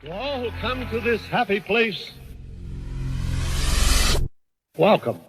To all who come to this happy place, welcome.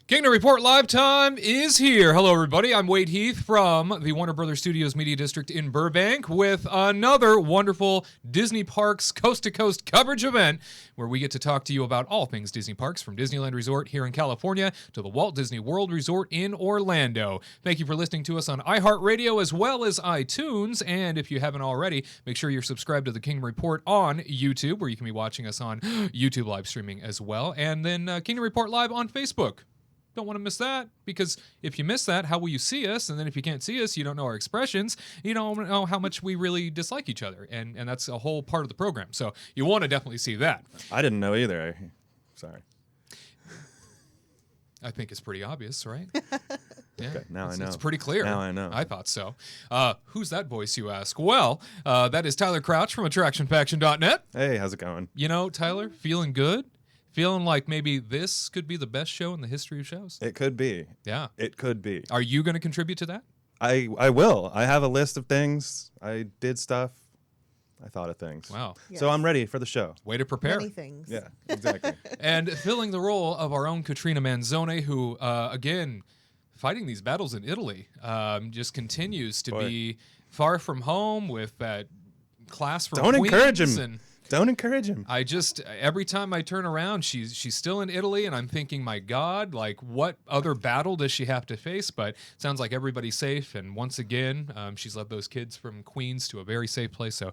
Kingdom Report Live time is here. Hello, everybody. I'm Wade Heath from the Warner Brothers Studios Media District in Burbank with another wonderful Disney Parks coast-to-coast coverage event where we get to talk to you about all things Disney Parks, from Disneyland Resort here in California to the Walt Disney World Resort in Orlando. Thank you for listening to us on iHeartRadio as well as iTunes. And if you haven't already, make sure you're subscribed to the Kingdom Report on YouTube, where you can be watching us on YouTube live streaming as well. And then Kingdom Report Live on Facebook. Don't want to miss that, because if you miss that, how will you see us? And then if you can't see us, you don't know our expressions. You don't know how much we really dislike each other, and that's a whole part of the program. So you want to definitely see that. I didn't know either. Sorry. I think it's pretty obvious, right? Yeah, okay, now I know. It's pretty clear. Now I know. I thought so. Who's that voice, you ask? Well, that is Tyler Crouch from AttractionFaction.net. Hey, how's it going? You know, Tyler, feeling good? Feeling like maybe this could be the best show in the history of shows? It could be. Yeah. It could be. Are you going to contribute to that? I will. I have a list of things. I did stuff. I thought of things. Wow. Yes. So I'm ready for the show. Way to prepare. Many things. Yeah, exactly. And filling the role of our own Katrina Manzone, who, again, fighting these battles in Italy, just continues to be far from home with that class from Don't Queens. encourage him. And Don't encourage him. I just, every time I turn around, she's still in Italy, and I'm thinking, my God, like, what other battle does she have to face? But it sounds like everybody's safe, and once again, she's led those kids from Queens to a very safe place, so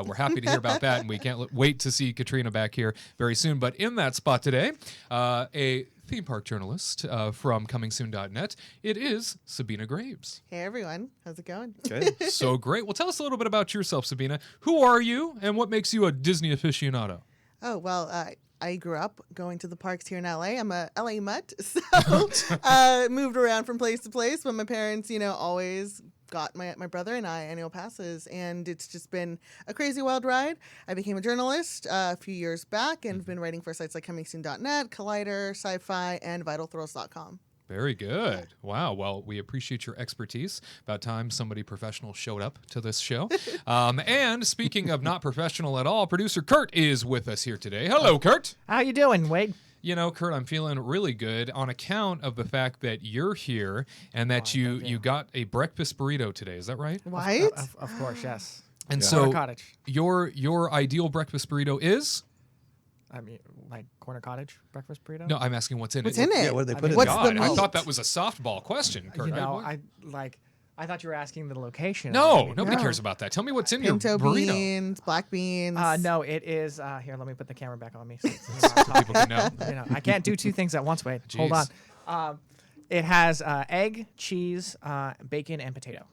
we're happy to hear about that, and we can't wait to see Katrina back here very soon. But in that spot today, a theme park journalist from comingsoon.net, it is Sabina Graves. Hey, everyone. How's it going? Good. So great. Well, tell us a little bit about yourself, Sabina. Who are you, and what makes you a Disney aficionado? Oh, well, I grew up going to the parks here in LA. I'm a LA mutt, so moved around from place to place, but my parents, always got my brother and I annual passes, and it's just been a crazy wild ride. I became a journalist a few years back and have been writing for sites like comingsoon.net, Collider, Sci-Fi, and VitalThrills.com. Very good. Wow. Well, we appreciate your expertise. About time somebody professional showed up to this show. And speaking of not professional at all, producer Curt is with us here today. Hello, Curt. How you doing, Wade? You know, Curt, I'm feeling really good on account of the fact that you're here and that you got a breakfast burrito today. Is that right? What? Of course, yes. And Corner so cottage. your ideal breakfast burrito is? I mean, like corner cottage breakfast burrito? No, I'm asking what's in What's it. in it? Yeah, what did they I put mean, in what's there? the God, I meat? thought that was a softball question, Curt. I thought you were asking the location. No, nobody No. cares about that. Tell me what's in Pinto your burrito. beans, black beans. No, it is. Here, let me put the camera back on me. So people can know. I can't do two things at once, Wade. Hold Jeez. on. It has egg, cheese, bacon, and potato.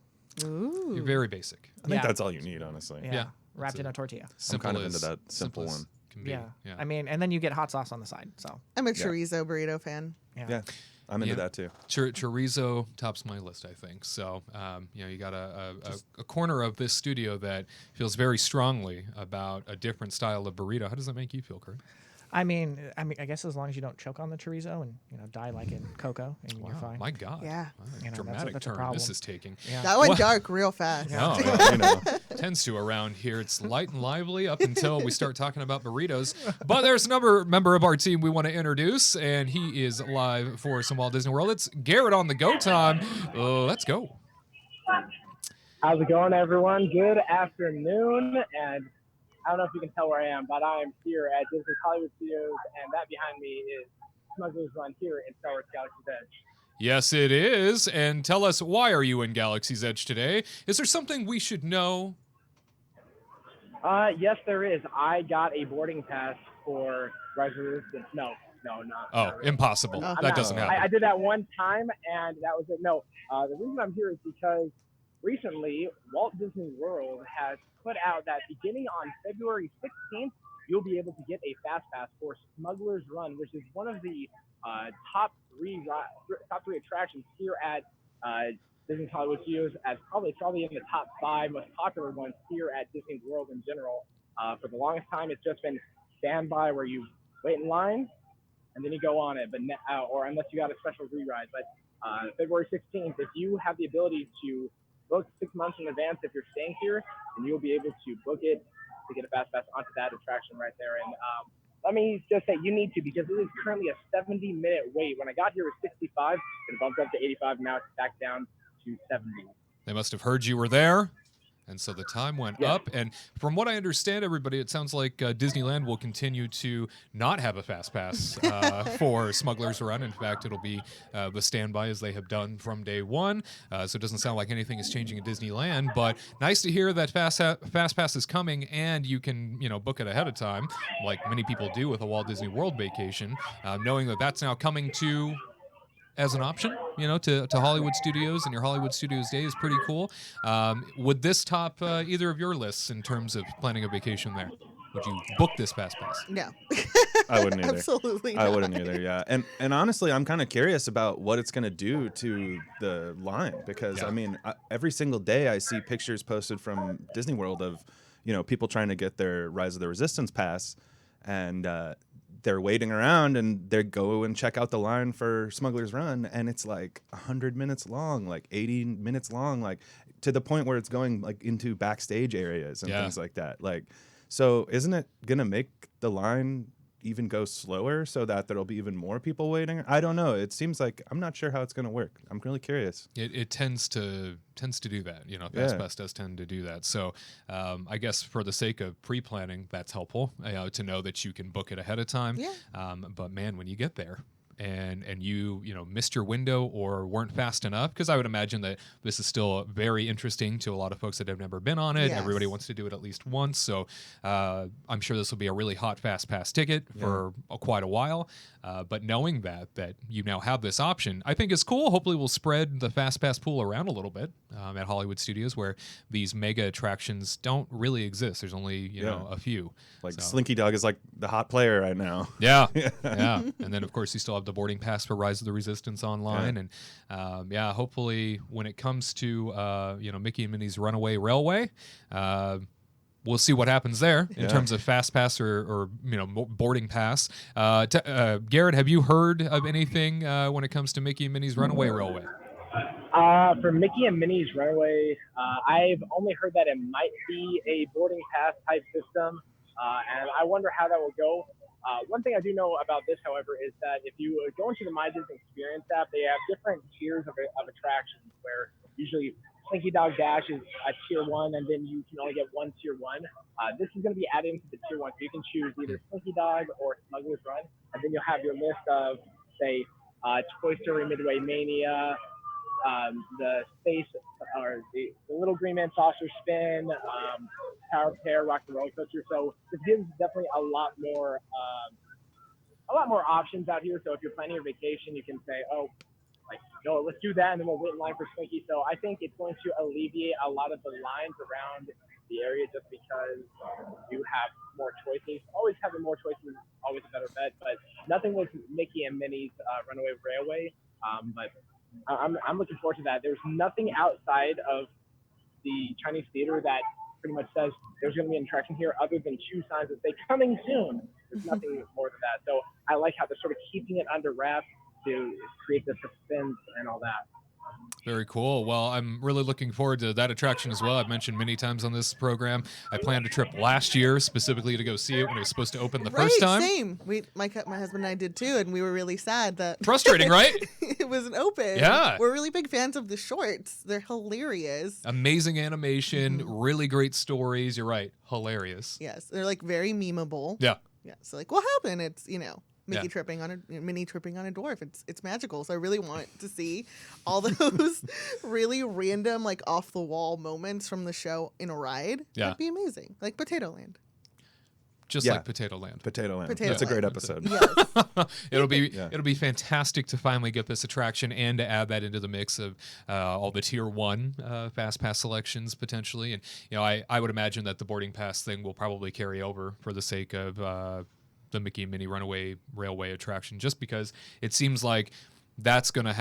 Ooh. You're very basic. I think Yeah. that's all you need, honestly. Yeah. Yeah. Wrapped in a tortilla. I'm Simple kind of as- into that simple as one. can be. Yeah. Yeah. I mean, and then you get hot sauce on the side. So, I'm a chorizo burrito fan. Yeah, I'm into that too. Chorizo tops my list, I think. So, you got a corner of this studio that feels very strongly about a different style of burrito. How does that make you feel, Curt? I mean, I guess as long as you don't choke on the chorizo and die like in Coco, and you're fine. My God. Yeah. What a You know, dramatic that's a turn problem. this is taking. Yeah. That went What? dark real fast. No, Well, tends to around here. It's light and lively up until we start talking about burritos. But there's another member of our team we want to introduce, and he is live for some Walt Disney World. It's Gared on the go time. Let's go. How's it going, everyone? Good afternoon, and I don't know if you can tell where I am, but I am here at Disney Hollywood Studios, and that behind me is Smugglers Run here in Star Wars Galaxy's Edge. Yes, it is. And tell us, why are you in Galaxy's Edge today? Is there something we should know? Yes, there is. I got a boarding pass for Rise of the Resistance. No, not really. Impossible. Oh. That doesn't happen. I did that one time, and that was it. No, the reason I'm here is because recently Walt Disney World has put out that beginning on February 16th, you'll be able to get a fast pass for Smugglers Run, which is one of the top three attractions here at Disney Hollywood Studios, as probably in the top 5 most popular ones here at Disney World in general. For the longest time, it's just been standby where you wait in line and then you go on it, but or unless you got a special re-ride. But February 16th, if you have the ability to book 6 months in advance, if you're staying here, then you'll be able to book it to get a fast pass onto that attraction right there. And let me just say, you need to, because it is currently a 70-minute wait. When I got here, it was 65, it bumped up to 85, now it's back down to 70. They must have heard you were there. And so the time went up. And from what I understand, everybody, it sounds like Disneyland will continue to not have a fast pass for Smugglers Run. In fact, it'll be the standby as they have done from day one. So it doesn't sound like anything is changing at Disneyland. But nice to hear that fast pass is coming, and you can book it ahead of time, like many people do with a Walt Disney World vacation, knowing that that's now coming to as an option, to Hollywood Studios, and your Hollywood Studios day is pretty cool. Would this top either of your lists in terms of planning a vacation there? Would you book this fast pass? No. I wouldn't either. Absolutely not. I wouldn't either. Yeah, and honestly, I'm kind of curious about what it's gonna do to the line, because I mean, every single day I see pictures posted from Disney World of people trying to get their Rise of the Resistance pass, and they're waiting around and they go and check out the line for Smugglers Run, and it's like 100 minutes long, like 80 minutes long, like to the point where it's going like into backstage areas and things like that. Like, so isn't it gonna make the line even go slower so that there'll be even more people waiting? I don't know. It seems like I'm not sure how it's gonna work. I'm really curious. It tends to do that. Fast Pass does tend to do that. So I guess for the sake of pre-planning, that's helpful to know that you can book it ahead of time. Yeah. But man, when you get there and you missed your window or weren't fast enough, because I would imagine that this is still very interesting to a lot of folks that have never been on it. Yes. Everybody wants to do it at least once. So I'm sure this will be a really hot Fast Pass ticket for quite a while. But knowing that you now have this option, I think is cool. Hopefully we'll spread the Fast Pass pool around a little bit at Hollywood Studios, where these mega attractions don't really exist. There's only, a few. Like Slinky Dog is like the hot player right now. Yeah. And then, of course, you still have the boarding pass for Rise of the Resistance online. And hopefully when it comes to, Mickey and Minnie's Runaway Railway, we'll see what happens there in terms of fast pass or boarding pass. Gared, have you heard of anything when it comes to Mickey and Minnie's Runaway Railway? For Mickey and Minnie's Runaway, I've only heard that it might be a boarding pass type system, and I wonder how that will go. One thing I do know about this, however, is that if you go into the My Disney Experience app, they have different tiers of attractions, where usually Slinky Dog Dash is a tier 1, and then you can only get one tier 1. This is going to be added into the tier 1, so you can choose either Slinky Dog or Smugglers Run, and then you'll have your list of, say, Toy Story Midway Mania, the Space, or the Little Green Man Saucer Spin, Tower of Terror, Rock the Roller Coaster. So this gives definitely a lot more options out here. So if you're planning your vacation, you can say, let's do that, and then we'll wait in line for Slinky. So I think it's going to alleviate a lot of the lines around the area, just because you have more choices. Always having more choices is always a better bet, but nothing with Mickey and Minnie's Runaway Railway. But I'm looking forward to that. There's nothing outside of the Chinese theater that pretty much says there's going to be an attraction here, other than 2 signs that say coming soon. There's nothing more than that. So I like how they're sort of keeping it under wraps to create the suspense and all that. Very cool. Well, I'm really looking forward to that attraction as well. I've mentioned many times on this program. I planned a trip last year specifically to go see it when it was supposed to open the first time. Same. My husband and I did too, and we were really sad that Frustrating, right? it wasn't open. Yeah. We're really big fans of the shorts. They're hilarious. Amazing animation, really great stories. You're right. Hilarious. Yes, they're like very memeable. Yeah. Yeah. So like, what happened? It's Minnie tripping on a dwarf. It's magical. So I really want to see all those really random, like off the wall moments from the show in a ride. Yeah. That'd be amazing. Like Potato Land. Just like Potato Land. Potato Land. Potato That's a great Land. episode. Yes. It'll be fantastic to finally get this attraction and to add that into the mix of all the tier 1 fast pass selections potentially. And I would imagine that the boarding pass thing will probably carry over for the sake of the Mickey and Minnie Runaway Railway attraction, just because it seems like that's probably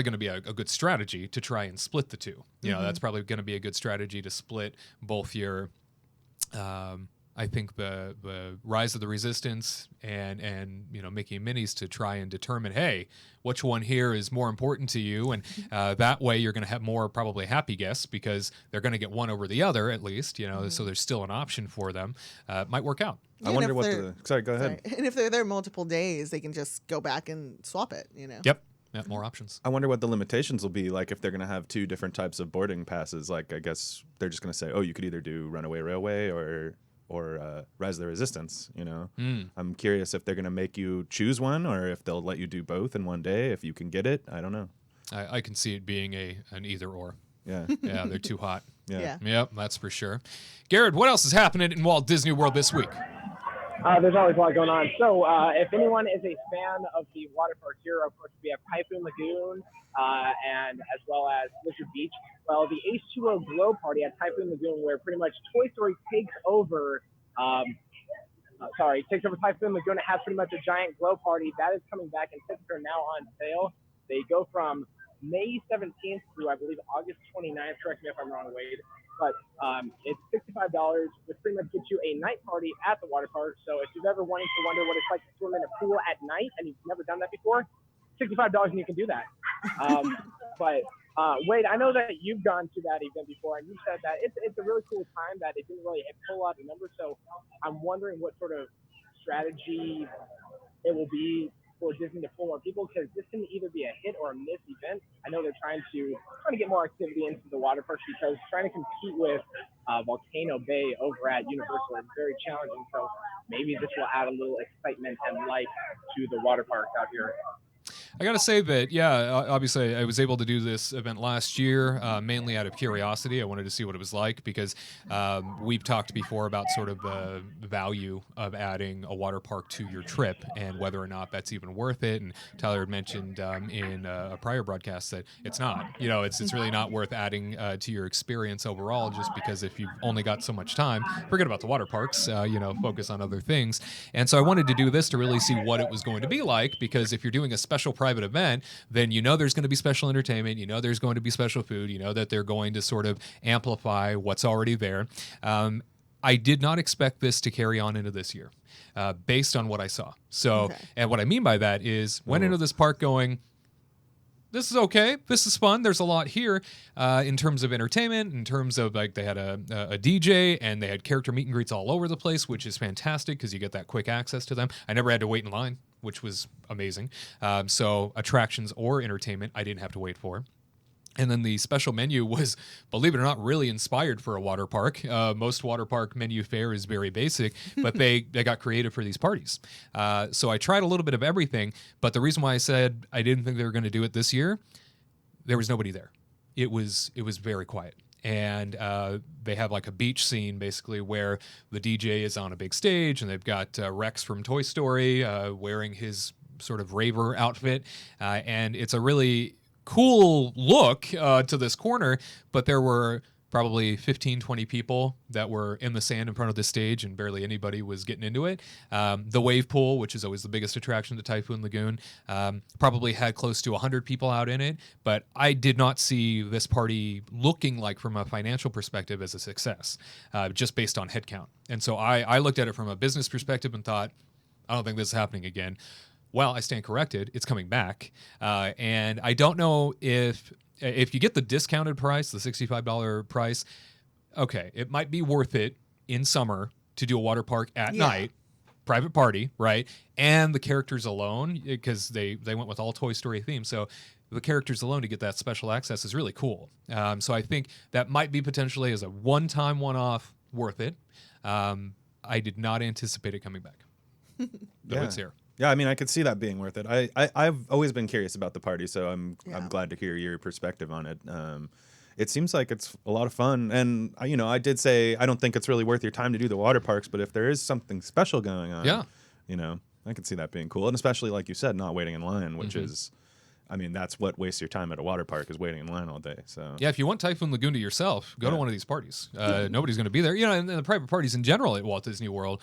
going to be a good strategy to try and split the two. That's probably going to be a good strategy to split both your I think the Rise of the Resistance and Mickey and Minnie's to try and determine, hey, which one here is more important to you, and that way you're going to have more probably happy guests because they're going to get one over the other at least, so there's still an option for them. Might work out. I wonder what sorry, go ahead. And if they're there multiple days, they can just go back and swap it. Yep. Yeah, more options. I wonder what the limitations will be, like if they're going to have 2 different types of boarding passes. Like I guess they're just going to say, oh, you could either do Runaway Railway or Rise of the Resistance. I'm curious if they're going to make you choose one or if they'll let you do both in one day if you can get it. I don't know. I can see it being an either or. Yeah. Yeah, they're too hot. Yeah. Yep, that's for sure. Gared, what else is happening in Walt Disney World this week? There's always a lot going on. So if anyone is a fan of the water park here, of course, we have Typhoon Lagoon and as well as Blizzard Beach. Well, the H2O Blow Party at Typhoon Lagoon, where pretty much Toy Story takes over Typhoon Lagoon. It has pretty much a giant glow party. That is coming back, and tickets are now on sale. They go from May 17th through, I believe, August 29th. Correct me if I'm wrong, Wade. But it's $65, which pretty much gets you a night party at the water park. So if you've ever wanted to wonder what it's like to swim in a pool at night and you've never done that before, $65 and you can do that. But Wade, I know that you've gone to that event before, and you said that it's a really cool time, that it didn't really pull out the numbers. So I'm wondering what sort of strategy it will be for Disney to pull more people, because this can either be a hit or a miss event. I know they're trying to get more activity into the water parks, because trying to compete with Volcano Bay over at Universal is very challenging. So maybe this will add a little excitement and life to the water parks out here. I got to say that, obviously I was able to do this event last year, mainly out of curiosity. I wanted to see what it was like because we've talked before about sort of the value of adding a water park to your trip and whether or not that's even worth it. And Tyler had mentioned in a prior broadcast that it's not. It's really not worth adding to your experience overall, just because if you've only got so much time, forget about the water parks, focus on other things. And so I wanted to do this to really see what it was going to be like, because if you're doing a special private event, then there's going to be special entertainment, there's going to be special food, that they're going to sort of amplify what's already there. I did not expect this to carry on into this year, based on what I saw. So, and what I mean by that is, went into this park going, this is okay. This is fun. There's a lot here in terms of entertainment, in terms of like they had a DJ and they had character meet and greets all over the place, which is fantastic because you get that quick access to them. I never had to wait in line, which was amazing. So attractions or entertainment, I didn't have to wait for. And then the special menu was, believe it or not, really inspired for a water park. Most water park menu fare is very basic, but they got creative for these parties. So I tried a little bit of everything, but the reason why I said I didn't think they were going to do it this year, there was nobody there. It was very quiet. And they have like a beach scene basically where the DJ is on a big stage and they've got Rex from Toy Story wearing his sort of raver outfit. And it's a really cool look to this corner, but there were probably 15, 20 people that were in the sand in front of the stage and barely anybody was getting into it. The wave pool, which is always the biggest attraction to Typhoon Lagoon, probably had close to 100 people out in it, but I did not see this party looking like, from a financial perspective, as a success, just based on headcount. And so I looked at it from a business perspective and thought, I don't think this is happening again. Well, I stand corrected. It's coming back, and I don't know if you get the discounted price, the $65 price. Okay, it might be worth it in summer to do a water park at night, private party, right? And the characters alone, because they went with all Toy Story theme, so the characters alone to get that special access is really cool. So I think that might be potentially as a one-time, one-off worth it. I did not anticipate it coming back. Though it's here. Yeah, I mean, I could see that being worth it. I've always been curious about the party, so I'm glad to hear your perspective on it. It seems like it's a lot of fun, and I did say I don't think it's really worth your time to do the water parks, but if there is something special going on, I could see that being cool, and especially like you said, not waiting in line, which is, I mean, that's what wastes your time at a water park is waiting in line all day. So yeah, if you want Typhoon Lagoon to yourself, go to one of these parties. Nobody's going to be there, and the private parties in general at Walt Disney World.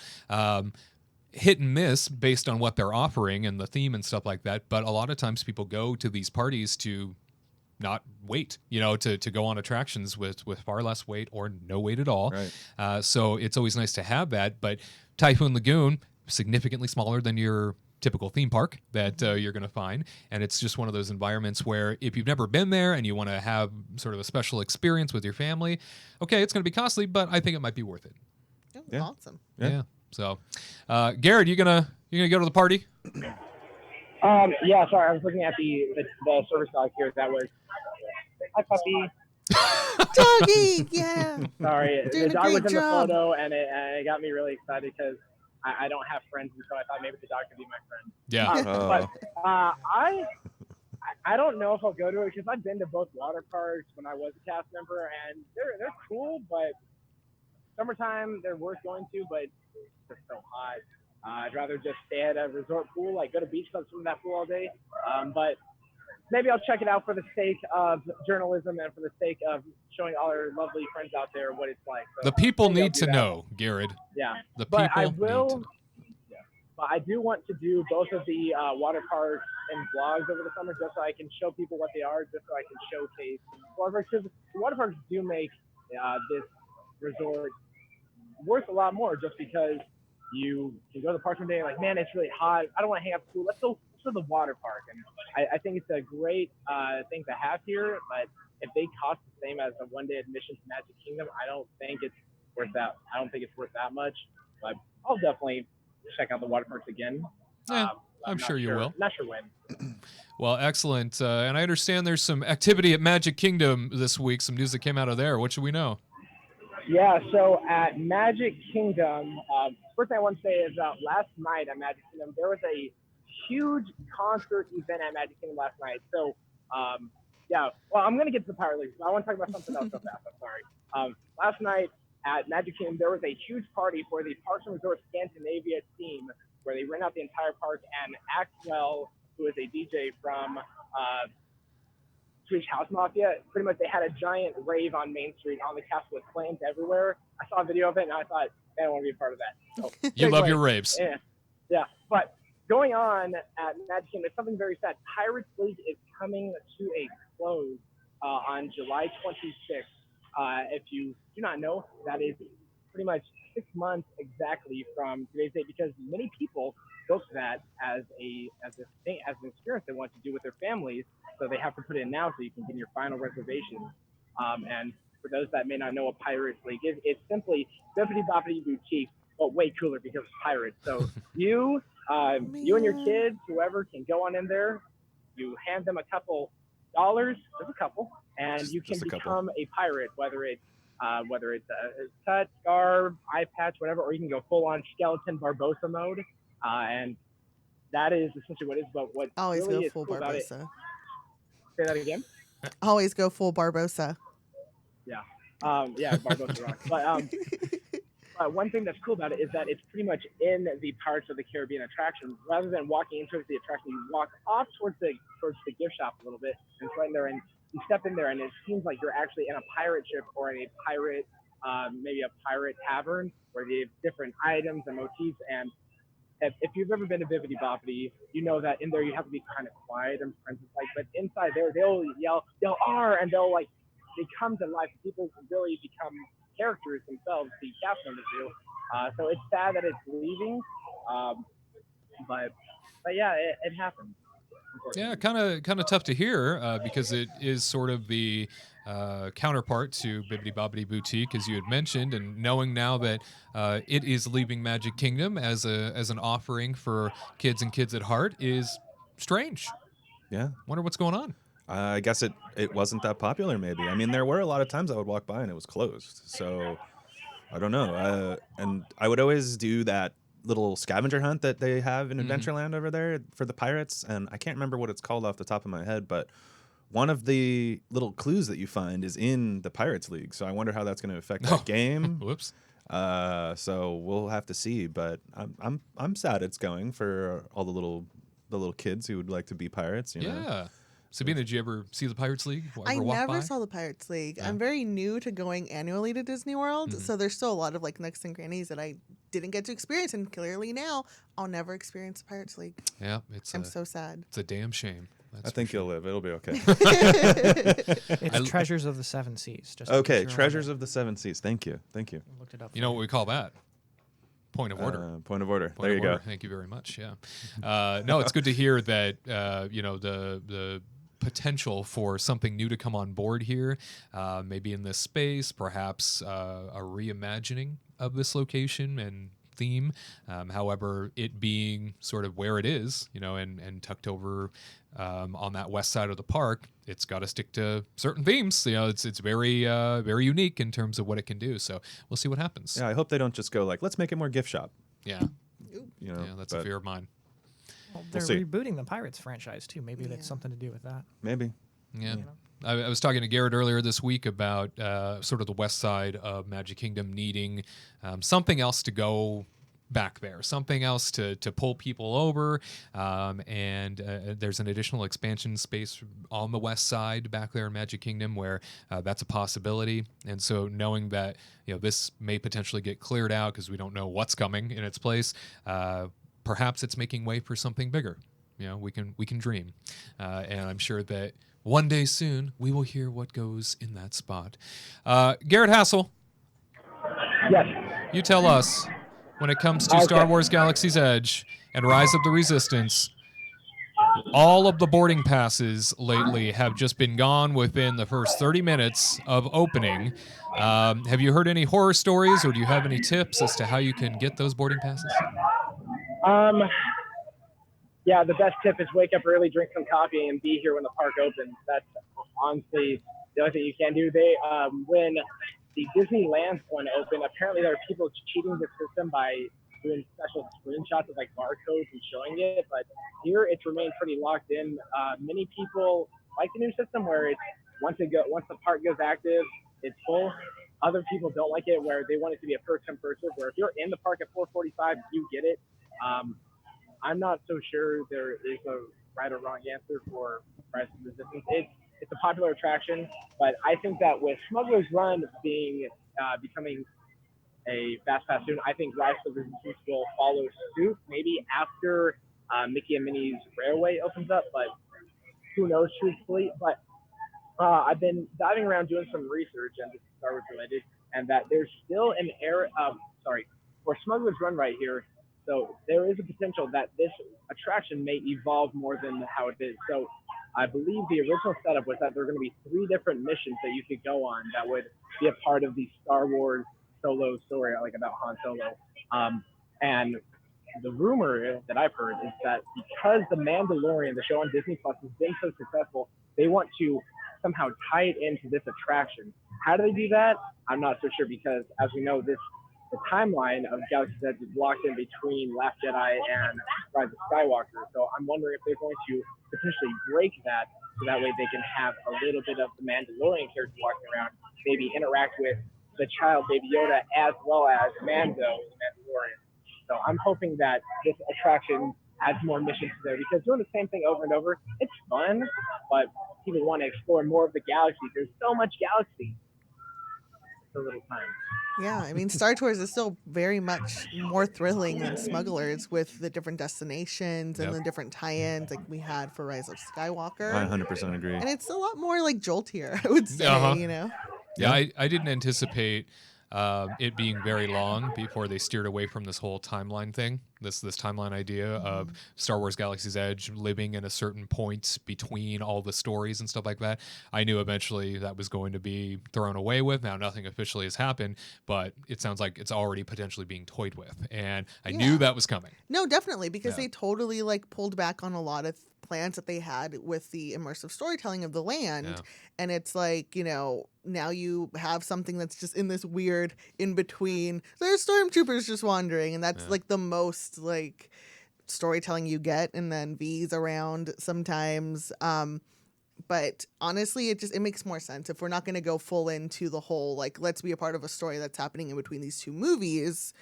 Hit and miss based on what they're offering and the theme and stuff like that. But a lot of times people go to these parties to not wait, to go on attractions with far less wait or no wait at all. Right. So it's always nice to have that. But Typhoon Lagoon, significantly smaller than your typical theme park that you're going to find. And it's just one of those environments where if you've never been there and you want to have sort of a special experience with your family, okay, it's going to be costly, but I think it might be worth it. Oh, awesome. Yeah. So, Gared, you gonna go to the party? Yeah, sorry, I was looking at the service dog here. That was hi puppy. Doggy, yeah. Sorry, Doing the a dog was great in the job. photo, and it got me really excited because I don't have friends, and so I thought maybe the dog could be my friend. Yeah. But I don't know if I'll go to it because I've been to both water parks when I was a cast member, and they're cool, but summertime they're worth going to, but they're so hot. I'd rather just stay at a resort pool, like go to beach clubs, swim in that pool all day. But maybe I'll check it out for the sake of journalism and for the sake of showing all our lovely friends out there what it's like. So the people need to know, Gared. Yeah. The But people I need to will. know. But I do want to do both of the water parks and vlogs over the summer just so I can show people what they are, just so I can showcase water parks. Because the water parks do make this resort worth a lot more just because you can go to the park one day and like, man, it's really hot. I don't want to hang out at the pool. Let's go to the water park. And I think it's a great thing to have here. But if they cost the same as a one-day admission to Magic Kingdom, I don't think it's worth that. I don't think it's worth that much. But I'll definitely check out the water parks again. Yeah, I'm sure you will. Not sure when. Well, excellent. And I understand there's some activity at Magic Kingdom this week. Some news that came out of there. What should we know? Yeah, so at Magic Kingdom, first thing I want to say is last night at Magic Kingdom, there was a huge concert event at Magic Kingdom last night. So, yeah, well, I'm going to get to the Pirate League. I want to talk about something else so fast. I'm sorry. Last night at Magic Kingdom, there was a huge party for the Parks and Resorts Scandinavia team where they rent out the entire park, and Axwell, who is a DJ from Swedish House Mafia, pretty much they had a giant rave on Main Street on the castle with flames everywhere. I saw a video of it and I thought, man, I want to be a part of that. So, You love your raves. Yeah. But going on at Magic Kingdom, there's something very sad. Pirates League is coming to a close on July 26th. If you do not know, that is pretty much 6 months exactly from today's date, because many people book that as an experience they want to do with their families. So they have to put it in now so you can get your final reservation. And for those that may not know what Pirates League is, it's simply Bippity Boppity Boutique, but way cooler because it's pirates. So you and your kids, whoever, can go on in there. You hand them a couple dollars, just a couple, and you can become a pirate, whether it's a cut, scarf, eye patch, whatever, or you can go full on skeleton Barbossa mode. And that is essentially what it is. But what Always really go is full cool about it. Barbossa. Say that again. Always go full Barbossa. Yeah. Yeah, Barbossa rocks. But one thing that's cool about it is that it's pretty much in the Pirates of the Caribbean attraction. Rather than walking into the attraction, you walk off towards the gift shop a little bit, and it's right in there, and you step in there, and it seems like you're actually in a pirate ship or in a pirate, maybe a pirate tavern, where they have different items and motifs. And if you've ever been to Bibbidi Boppidi, you know that in there you have to be kind of quiet and friendly, but inside there they'll yell, they'll "R," and they'll they come to life. People really become characters themselves, the cast members do. So it's sad that it's leaving, but but yeah, it happens. Yeah, kind of tough to hear because it is sort of the counterpart to Bibbidi Bobbidi Boutique, as you had mentioned, and knowing now that it is leaving Magic Kingdom as an offering for kids and kids at heart is strange. Yeah. Wonder what's going on. I guess it wasn't that popular, maybe. I mean, there were a lot of times I would walk by and it was closed. So I don't know. And I would always do that little scavenger hunt that they have in Adventureland over there for the pirates. And I can't remember what it's called off the top of my head, but one of the little clues that you find is in the Pirates League. So I wonder how that's going to affect that game. Whoops. So we'll have to see. But I'm sad it's going for all the little kids who would like to be pirates. You know? Sabina, did you ever see the Pirates League? I never saw the Pirates League. I'm very new to going annually to Disney World, so there's still a lot of like nooks and crannies that I didn't get to experience, and clearly now I'll never experience the Pirates League. Yeah, I'm so sad. It's a damn shame. I think you'll live. It'll be okay. It's Treasures of the Seven Seas. Just okay, Treasures of the Seven Seas. Thank you. I looked it up. You know what we call that? Point of order. Point of order. Point there of you order. go. Thank you very much. Yeah. No, it's good to hear that the potential for something new to come on board here, maybe in this space, perhaps a reimagining of this location and theme. However, it being sort of where it is, and tucked over on that west side of the park, it's got to stick to certain themes. It's very very unique in terms of what it can do. So we'll see what happens. Yeah, I hope they don't just go like, let's make it more gift shop. Yeah. Yeah, that's a fear of mine. Well, they're see. rebooting the Pirates franchise too. Maybe that's something to do with that. Maybe. Yeah. I was talking to Gared earlier this week about sort of the west side of Magic Kingdom needing something else to go back there, something else to pull people over, and there's an additional expansion space on the west side back there in Magic Kingdom where that's a possibility. And so knowing that this may potentially get cleared out because we don't know what's coming in its place, perhaps it's making way for something bigger. We can dream, and I'm sure that one day soon we will hear what goes in that spot. Gared Hassel, Yes. you tell us, when it comes to Star Wars Galaxy's Edge and Rise of the Resistance, all of the boarding passes lately have just been gone within the first 30 minutes of opening. Have you heard any horror stories, or do you have any tips as to how you can get those boarding passes? Yeah, the best tip is wake up early, drink some coffee, and be here when the park opens. That's honestly the only thing you can do. When the Disneyland one opened, apparently there are people cheating the system by doing special screenshots of like barcodes and showing it. But here it's remained pretty locked in. Many people like the new system where it's once the park goes active, it's full. Other people don't like it where they want it to be a first come first serve. Where if you're in the park at 4:45, you get it. I'm not so sure there is a right or wrong answer for Rise of the Resistance. It's a popular attraction, but I think that with Smugglers Run becoming a fast pass soon, I think Rise of the Resistance will follow suit maybe after Mickey and Minnie's Railway opens up, but who knows truthfully. But I've been diving around doing some research, and this is Star Wars related, and that there's still an era for Smugglers Run right here. So there is a potential that this attraction may evolve more than how it is. So I believe the original setup was that there were going to be 3 different missions that you could go on that would be a part of the Star Wars solo story, like about Han Solo. And the rumor that I've heard is that because The Mandalorian, the show on Disney Plus, has been so successful, they want to somehow tie it into this attraction. How do they do that? I'm not so sure because, as we know, the timeline of Galaxy's Edge is locked in between Last Jedi and Rise of Skywalker. So I'm wondering if they're going to potentially break that so that way they can have a little bit of the Mandalorian character walking around, maybe interact with the child Baby Yoda as well as Mando, the Mandalorian. So I'm hoping that this attraction adds more missions there because doing the same thing over and over, it's fun, but people want to explore more of the galaxy. There's so much galaxy. So little time. Yeah, I mean, Star Tours is still very much more thrilling than Smugglers with the different destinations and the different tie-ins like we had for Rise of Skywalker. I 100% agree. And it's a lot more like joltier, I would say, Yeah, I didn't anticipate it being very long before they steered away from this whole timeline thing. This timeline idea of Star Wars Galaxy's Edge living in a certain point between all the stories and stuff like that. I knew eventually that was going to be thrown away with. Now nothing officially has happened, but it sounds like it's already potentially being toyed with, and I knew that was coming. No, definitely, because they totally like pulled back on a lot of plans that they had with the immersive storytelling of the land, and it's like, you know, now you have something that's just in this weird in between. So there's stormtroopers just wandering, and that's like the most like storytelling you get, and then V's around sometimes. But honestly, it makes more sense if we're not going to go full into the whole like let's be a part of a story that's happening in between these two movies,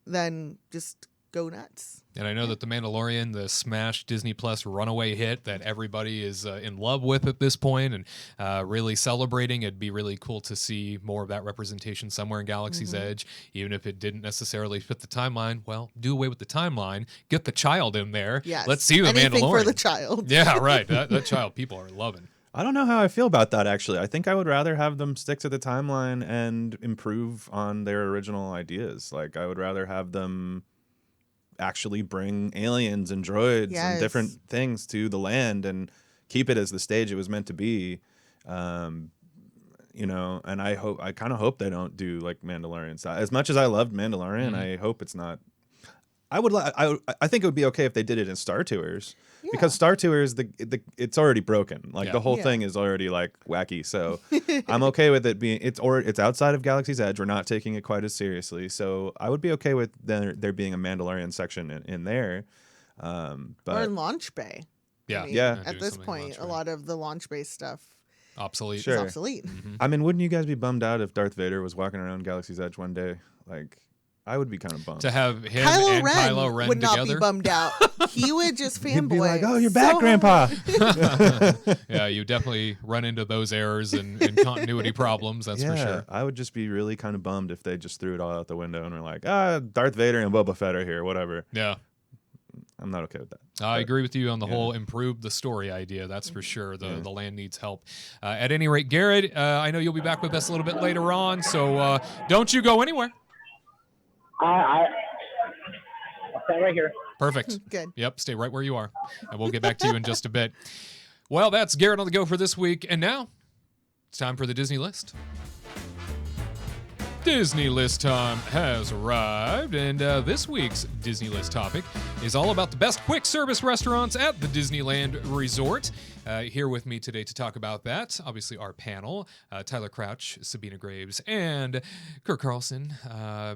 then just go nuts. And I know that The Mandalorian, the smash Disney Plus Runaway hit that everybody is in love with at this point and really celebrating. It'd be really cool to see more of that representation somewhere in Galaxy's Edge, even if it didn't necessarily fit the timeline. Well, do away with the timeline, get the child in there. Yes. Let's see the Anything Mandalorian. for the child. Yeah, right. That child people are loving. I don't know how I feel about that, actually. I think I would rather have them stick to the timeline and improve on their original ideas. Like, I would rather have them actually bring aliens and droids and different things to the land and keep it as the stage it was meant to be. You know, and I kind of hope they don't do like Mandalorian style. As much as I loved Mandalorian, I hope it's not. I think it would be okay if they did it in Star Tours, because Star Tours it's already broken. Like the whole thing is already like wacky. So I'm okay with it being it's outside of Galaxy's Edge. We're not taking it quite as seriously. So I would be okay with there being a Mandalorian section in there. But or in Launch Bay. Yeah, I mean, yeah. At this point, a lot of the Launch Bay stuff obsolete. is obsolete. I mean, wouldn't you guys be bummed out if Darth Vader was walking around Galaxy's Edge one day? Like, I would be kind of bummed. To have him Kylo and Ren Kylo Ren would not together. be bummed out. He would just fanboy. He'd be like, "Oh, you're back, Grandpa." Yeah, you definitely run into those errors and continuity problems. That's for sure. I would just be really kind of bummed if they just threw it all out the window and were like, Darth Vader and Boba Fett are here, whatever. Yeah. I'm not okay with that. I agree with you on the whole improve the story idea. That's for sure. The land needs help. At any rate, Gared, I know you'll be back with us a little bit later on, so don't you go anywhere. I'll stand right here. Perfect. Good. Yep, stay right where you are, and we'll get back to you in just a bit. Well, that's Gared on the go for this week, and now it's time for the Disney List. Disney List time has arrived, and this week's Disney List topic is all about the best quick service restaurants at the Disneyland Resort. Here with me today to talk about that, obviously our panel, Tyler Crouch, Sabina Graves, and Curt Carlson,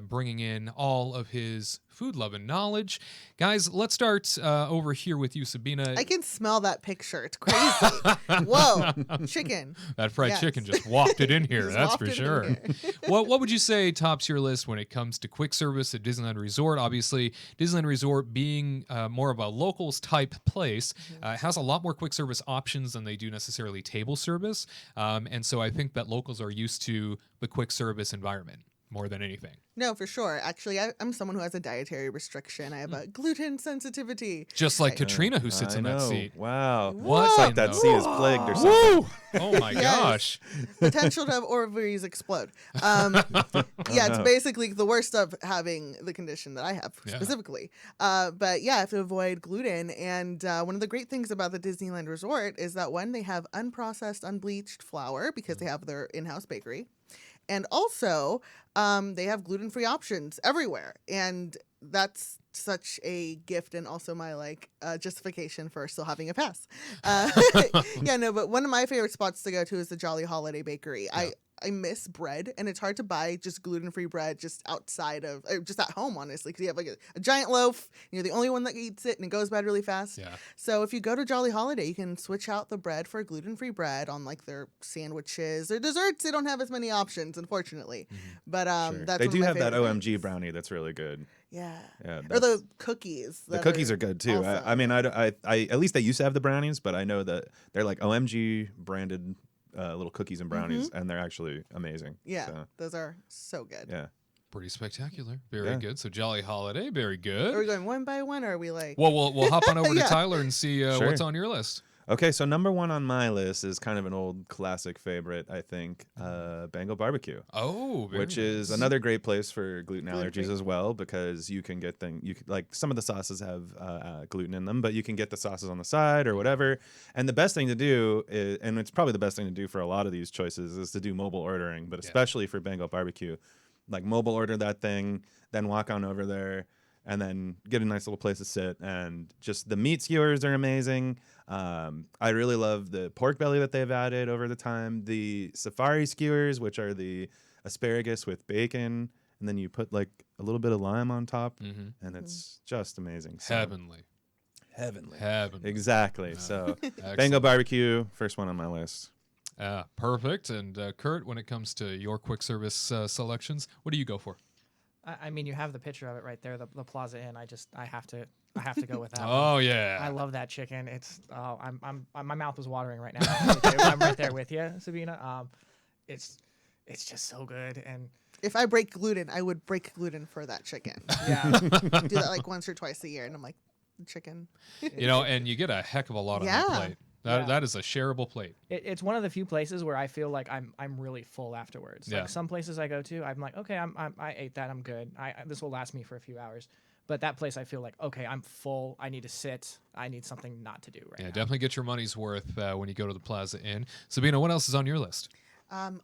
bringing in all of his food love and knowledge. Guys, let's start over here with you, Sabina. I can smell that picture. It's crazy. Whoa, chicken. That fried chicken just wafted in here, Just that's for wafted in sure. here. What would you say tops your list when it comes to quick service at Disneyland Resort? Obviously, Disneyland Resort being more of a locals type place has a lot more quick service options than they do necessarily table service. And so I think that locals are used to the quick service environment more than anything. No, for sure. Actually, I'm someone who has a dietary restriction. I have a gluten sensitivity. Just like Katrina, who sits in that seat. Wow. What It's in like that the- seat is plagued or something. Woo! Oh my Yes. gosh. Potential to have ovaries explode. It's basically the worst of having the condition that I have specifically. But yeah, I have to avoid gluten. And one of the great things about the Disneyland Resort is that one, they have unprocessed, unbleached flour because they have their in-house bakery. And also, they have gluten-free options everywhere. And that's such a gift and also my justification for still having a pass. But one of my favorite spots to go to is the Jolly Holiday Bakery. Yeah. I miss bread, and it's hard to buy just gluten-free bread just outside of, just at home, honestly, because you have a giant loaf, and you're the only one that eats it, and it goes bad really fast. Yeah. So if you go to Jolly Holiday, you can switch out the bread for gluten-free bread on their sandwiches. Their desserts, they don't have as many options, unfortunately. But that's They one do of my have that favorite OMG things. brownie that's really good. Yeah. Yeah, Or the cookies. The cookies are good too. also- I mean, I at least they used to have the brownies, but I know that they're like OMG branded little cookies and brownies, and they're actually amazing. Yeah, So, those are so good. yeah. Pretty spectacular. Very Yeah. good. So Jolly Holiday, very good. Are we going one by one, or are we like... Well, we'll hop on over to Yeah. Tyler and see Sure. what's on your list. Okay, so number one on my list is kind of an old classic favorite, I think, Bengal Barbecue. Oh, very Which is nice. another great place for gluten Gluten-free. allergies as well, because you can get like some of the sauces have gluten in them, but you can get the sauces on the side or whatever. And the best thing to do is, and it's probably the best thing to do for a lot of these choices, is to do mobile ordering, but especially for Bengal Barbecue, like mobile order that thing, then walk on over there, and then get a nice little place to sit. And just the meat skewers are amazing. I really love the pork belly that they've added over the time. The safari skewers, which are the asparagus with bacon, and then you put like a little bit of lime on top, and it's just amazing. So, Heavenly. heavenly. Exactly. So Excellent. Bengal Barbecue, first one on my list. Perfect. And Curt, when it comes to your quick service selections, what do you go for? I mean, you have the picture of it right there, the Plaza Inn. I have to go with that. Oh, one. yeah. I love that chicken. It's my mouth was watering right now. I'm right there with you, Sabina. It's just so good. And If I break gluten, I would break gluten for that chicken. yeah, Do that like once or twice a year, and I'm like, chicken. And you get a heck of a lot on that Yeah. plate. Yeah. That is a shareable plate. it's one of the few places where I feel like I'm really full afterwards. Yeah. Like some places I go to, I'm like, okay, I ate that, I'm good. This will last me for a few hours. But that place, I feel like, okay, I'm full. I need to sit. I need something not to do right Yeah, now. definitely get your money's worth when you go to the Plaza Inn. Sabina, what else is on your list?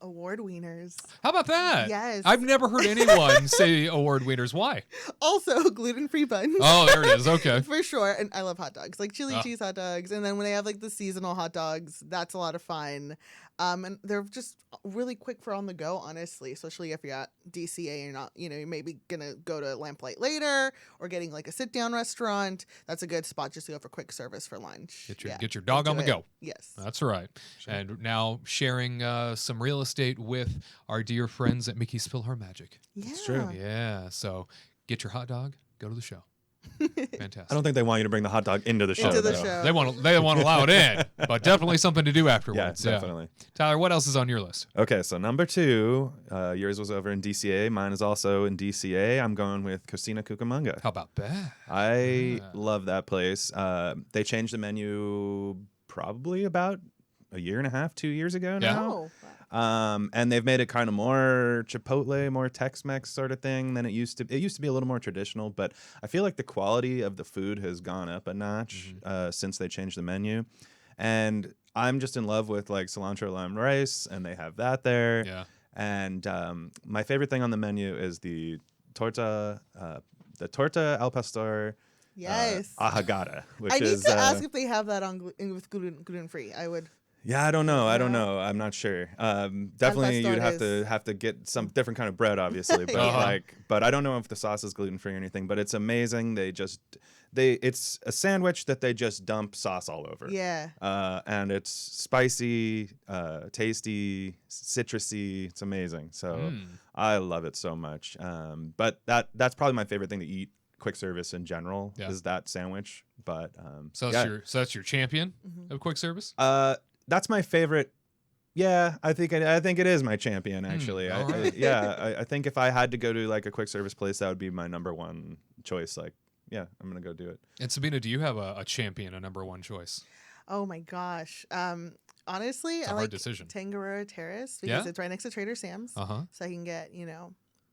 Award wieners. How about that? Yes. I've never heard anyone say award wieners. Why? Also, gluten-free buns. Oh, there it is. Okay. For sure. And I love hot dogs, like chili Ah. cheese hot dogs. And then when they have like the seasonal hot dogs, that's a lot of fun. And they're just really quick for on the go, honestly, especially if you're at DCA, you're not, you're maybe going to go to Lamplight later or getting like a sit down restaurant. That's a good spot just to go for quick service for lunch. Get your dog on the Into it. go. Yes. That's right. And now sharing some real estate with our dear friends at Mickey's Philharmagic. Yeah. It's true. Yeah. So get your hot dog, go to the show. Fantastic. I don't think they want you to bring the hot dog into the show. Into the though. show. They want to allow it in, but definitely something to do Yeah, afterwards. definitely. Tyler, what else is on your list? Okay, so number two, yours was over in DCA. Mine is also in DCA. I'm going with Cocina Cucamonga. How about that? I love that place. They changed the menu probably about a year and a half, 2 years ago Yeah. now. Oh, wow. And they've made it kind of more Chipotle, more Tex-Mex sort of thing than it used to. It used to be a little more traditional, but I feel like the quality of the food has gone up a notch since they changed the menu. And I'm just in love with like cilantro lime rice, and they have that there. Yeah. And my favorite thing on the menu is the torta al pastor. Yes. Ahagada, which I need is to ask if they have that on with gluten-free. I would. yeah, I don't know. Yeah. I'm not sure. Definitely, you'd have to get some different kind of bread, obviously. But Yeah. but I don't know if the sauce is gluten free or anything. But it's amazing. It's a sandwich that they just dump sauce all over. Yeah. And it's spicy, tasty, citrusy. It's amazing. So I love it so much. But that's probably my favorite thing to eat. Quick service in general is that sandwich. But So that's your champion of quick service? that's my favorite. Yeah, I think it is my champion actually. all right. I think if I had to go to like a quick service place, that would be my number one choice. Like, yeah, I'm gonna go do it. And Sabina, do you have a champion, a number one choice? Oh my gosh. Honestly, It's a I hard like decision. Tangaroa Terrace because Yeah? it's right next to Trader Sam's. Uh-huh. So I can get,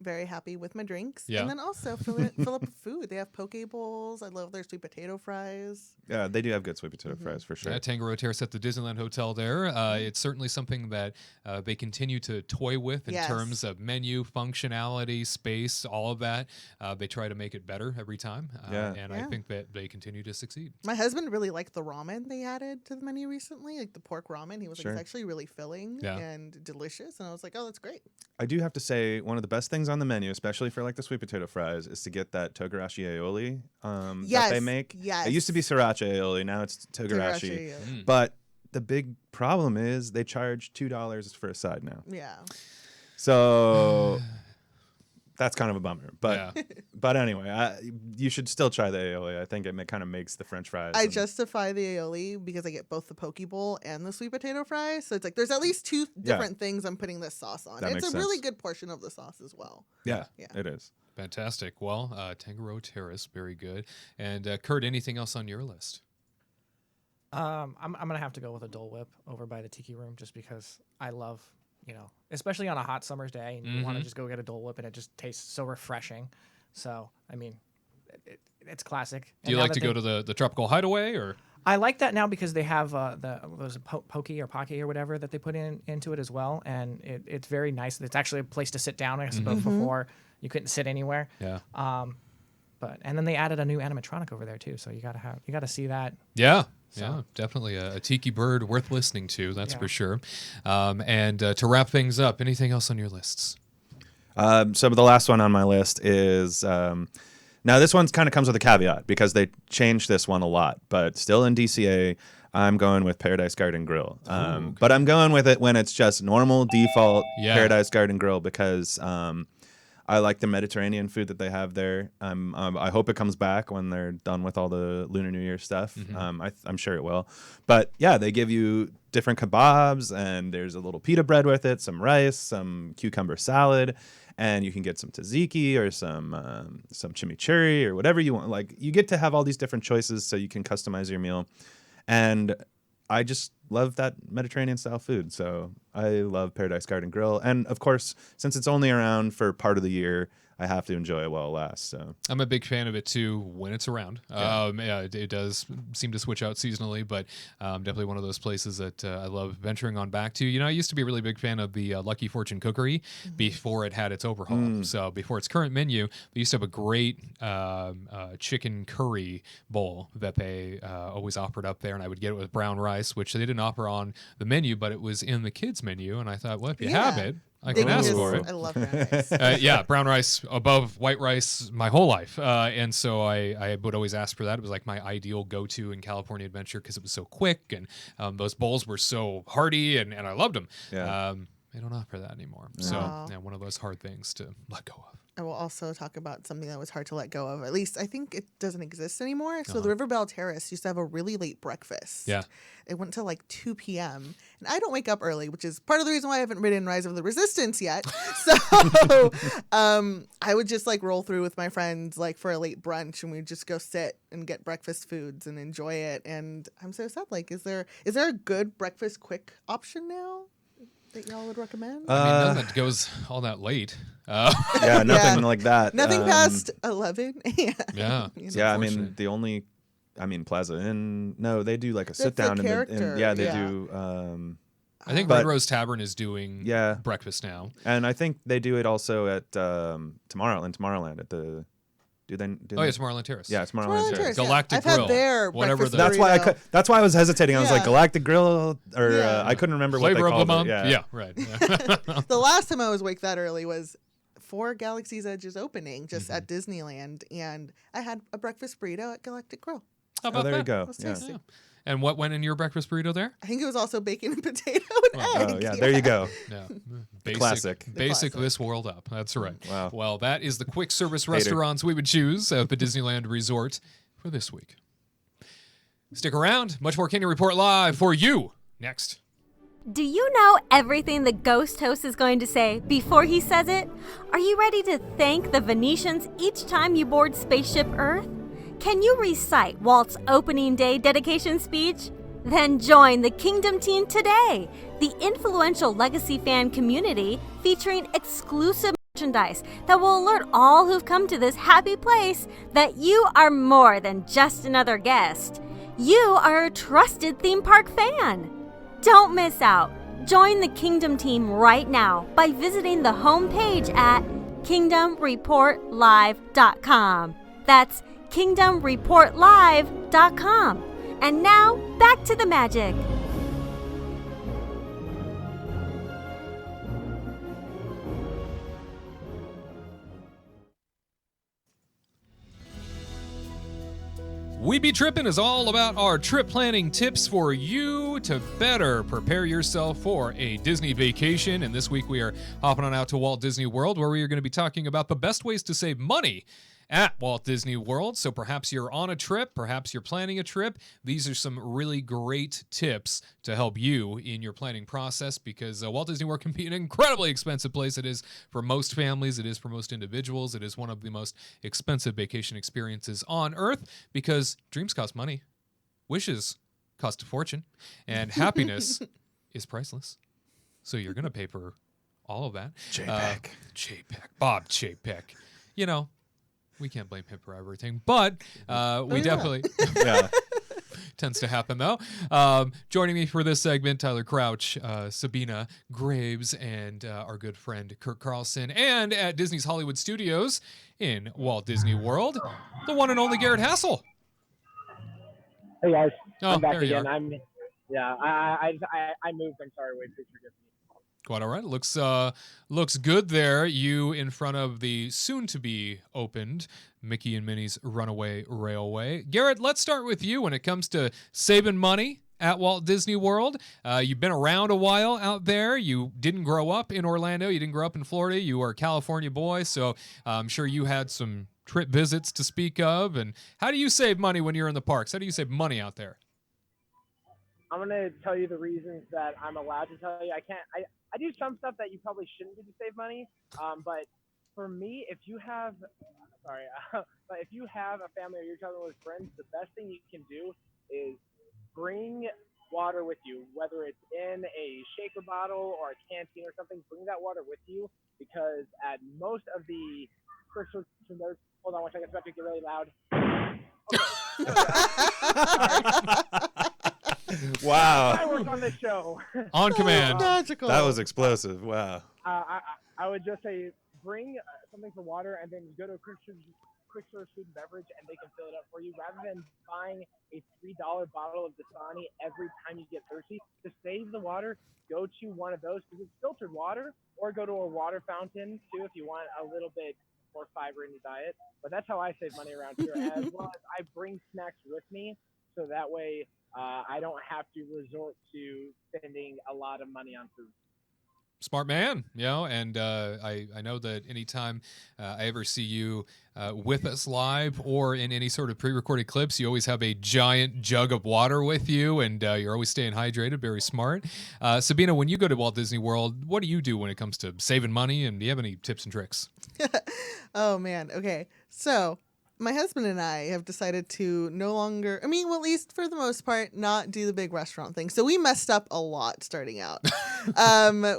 very happy with my drinks. Yeah. And then also fill up with food. They have poke bowls. I love their sweet potato fries. Yeah, they do have good sweet potato fries for sure. Yeah, Tangaroa Terrace at the Disneyland Hotel there. It's certainly something that they continue to toy with in Yes. terms of menu, functionality, space, all of that. They try to make it better every time. And I Yeah. think that they continue to succeed. My husband really liked the ramen they added to the menu recently, like the pork ramen. He was like, Sure. it's actually really filling Yeah. and delicious. And I was like, oh, that's great. I do have to say one of the best things on the menu, especially for like the sweet potato fries, is to get that togarashi aioli that they Yes, make. yes. It used to be sriracha aioli, now it's togarashi. Togarashi, Mm. But the big problem is they charge $2 for a side now. Yeah. So that's kind of a bummer. But Yeah. but anyway, you should still try the aioli. I think it kind of makes the French fries. I and- justify the aioli because I get both the poke bowl and the sweet potato fries. So it's like there's at least two different things I'm putting this sauce on. That It's makes a really sense. good portion of the sauce as well. yeah, Yeah. it is. Fantastic. Well, Tangaroa Terrace, very good. And Curt, anything else on your list? I'm gonna have to go with a Dole Whip over by the Tiki Room just because I love, especially on a hot summer's day, and you want to just go get a Dole Whip, and it just tastes so refreshing. So I mean, it's classic. Do you like to go to the Tropical Hideaway or? I like that now because they have those pokey or pocky or whatever that they put into it as well, and it's very nice. It's actually a place to sit down. I suppose before you couldn't sit anywhere. Yeah. And then they added a new animatronic over there too, so you gotta see that. Yeah. Yeah, definitely a tiki bird worth listening to. That's for sure. And to wrap things up, anything else on your lists? So the last one on my list is now this one kind of comes with a caveat because they changed this one a lot, but still in DCA, I'm going with Paradise Garden Grill. But I'm going with it when it's just normal default Paradise Garden Grill because I like the Mediterranean food that they have there. I hope it comes back when they're done with all the Lunar New Year stuff. I'm sure it will. But yeah, they give you different kebabs, and there's a little pita bread with it, some rice, some cucumber salad, and you can get some tzatziki or some chimichurri or whatever you want. Like, you get to have all these different choices so you can customize your meal. And I just love that Mediterranean style food. So I love Paradise Garden Grill. And of course, since it's only around for part of the year, I have to enjoy it while it lasts. So I'm a big fan of it too when it's around. It does seem to switch out seasonally, but definitely one of those places that I love venturing on back to. I used to be a really big fan of the Lucky Fortune Cookery before it had its overhaul. So before its current menu, they used to have a great chicken curry bowl that they always offered up there, and I would get it with brown rice, which they didn't offer on the menu, but it was in the kids menu, and I thought, well, if you have it, I can ask for it. I love brown rice. Brown rice above white rice my whole life. And so I would always ask for that. It was like my ideal go-to in California Adventure because it was so quick and those bowls were so hearty and I loved them. Yeah. They don't offer that anymore. So one of those hard things to let go of. I will also talk about something that was hard to let go of. At least I think it doesn't exist anymore. So the River Belle Terrace used to have a really late breakfast. Yeah. It went till like 2 p.m. And I don't wake up early, which is part of the reason why I haven't ridden Rise of the Resistance yet. So I would just like roll through with my friends like for a late brunch, and we'd just go sit and get breakfast foods and enjoy it. And I'm so sad. Like, is there a good breakfast quick option now that y'all would recommend? None that goes all that late. Nothing like that. Nothing past 11. Yeah. I mean, Plaza Inn. No, they do like a sit down. They do. I think Red Rose Tavern is doing breakfast now, and I think they do it also at Tomorrowland at the. Do they? It's Tomorrowland Terrace. Yeah, it's Tomorrowland Terrace. Galactic I've Grill. had their whatever. That's why I was hesitating. I was like Galactic Grill, or I couldn't remember Flavor what they called of the month. it. Yeah, right. The last time I was awake that early was for Galaxy's Edge's opening just at Disneyland, and I had a breakfast burrito at Galactic Grill. How about there that? you go. It was tasty. And what went in your breakfast burrito there? I think it was also bacon and potato and egg. Oh yeah, there you go. Yeah. Classic. Basic this world up. That's right. Wow. Well, that is the quick service restaurants we would choose at the Disneyland Resort for this week. Stick around. Much more Kingdom Report Live for you next. Do you know everything the ghost host is going to say before he says it? Are you ready to thank the Venetians each time you board Spaceship Earth? Can you recite Walt's opening day dedication speech? Then join the Kingdom team today, the influential legacy fan community featuring exclusive merchandise that will alert all who've come to this happy place that you are more than just another guest. You are a trusted theme park fan. Don't miss out. Join the Kingdom team right now by visiting the homepage at kingdomreportlive.com. That's kingdomreportlive.com. And now, back to the magic. We Be Trippin' is all about our trip planning tips for you to better prepare yourself for a Disney vacation. And this week we are hopping on out to Walt Disney World, where we are going to be talking about the best ways to save money at Walt Disney World. So perhaps you're on a trip, perhaps you're planning a trip. These are some really great tips to help you in your planning process, because Walt Disney World can be an incredibly expensive place. It is for most families. It is for most individuals. It is one of the most expensive vacation experiences on Earth because dreams cost money. Wishes cost a fortune, and happiness is priceless. So you're going to pay for all of that. Chapek. Bob Chapek. You know, we can't blame him for everything, but we definitely... Yeah. Tends to happen, though. Joining me for this segment, Tyler Crouch, Sabina Graves, and our good friend Curt Carlson, and at Disney's Hollywood Studios in Walt Disney World, the one and only Gared Hassel. Hey guys, Oh, I'm back there you again. are. I moved. I'm sorry. Wait, please forgive me. Quite all right. Looks good there. You in front of the soon-to-be opened Mickey and Minnie's Runaway Railway. Gared, let's start with you when it comes to saving money at Walt Disney World. You've been around a while out there. You didn't grow up in Orlando. You didn't grow up in Florida. You are a California boy, so I'm sure you had some trip visits to speak of. And how do you save money when you're in the parks? How do you save money out there? I'm gonna tell you the reasons that I'm allowed to tell you. I do some stuff that you probably shouldn't do to save money. But for me, if you have a family or you're traveling with friends, the best thing you can do is bring water with you, whether it's in a shaker bottle or a canteen or something. Bring that water with you, because at most of the Christmas, hold on one second, it's about to get really loud. Wow. I work on this show. On command. Magical. That was explosive. Wow. I would just say bring something for water, and then go to a quick service food and beverage, and they can fill it up for you, rather than buying a $3 bottle of Dasani every time you get thirsty. To save the water, go to one of those, because it's filtered water, or go to a water fountain too if you want a little bit more fiber in your diet. But that's how I save money around here, as well as I bring snacks with me, so that way I don't have to resort to spending a lot of money on food. Smart man, and I know that anytime I ever see you with us live or in any sort of pre-recorded clips, you always have a giant jug of water with you, and you're always staying hydrated. Very smart. Sabina, when you go to Walt Disney World, what do you do when it comes to saving money, and do you have any tips and tricks? Oh, man. Okay. So my husband and I have decided to no longer, at least for the most part, not do the big restaurant thing. So we messed up a lot starting out.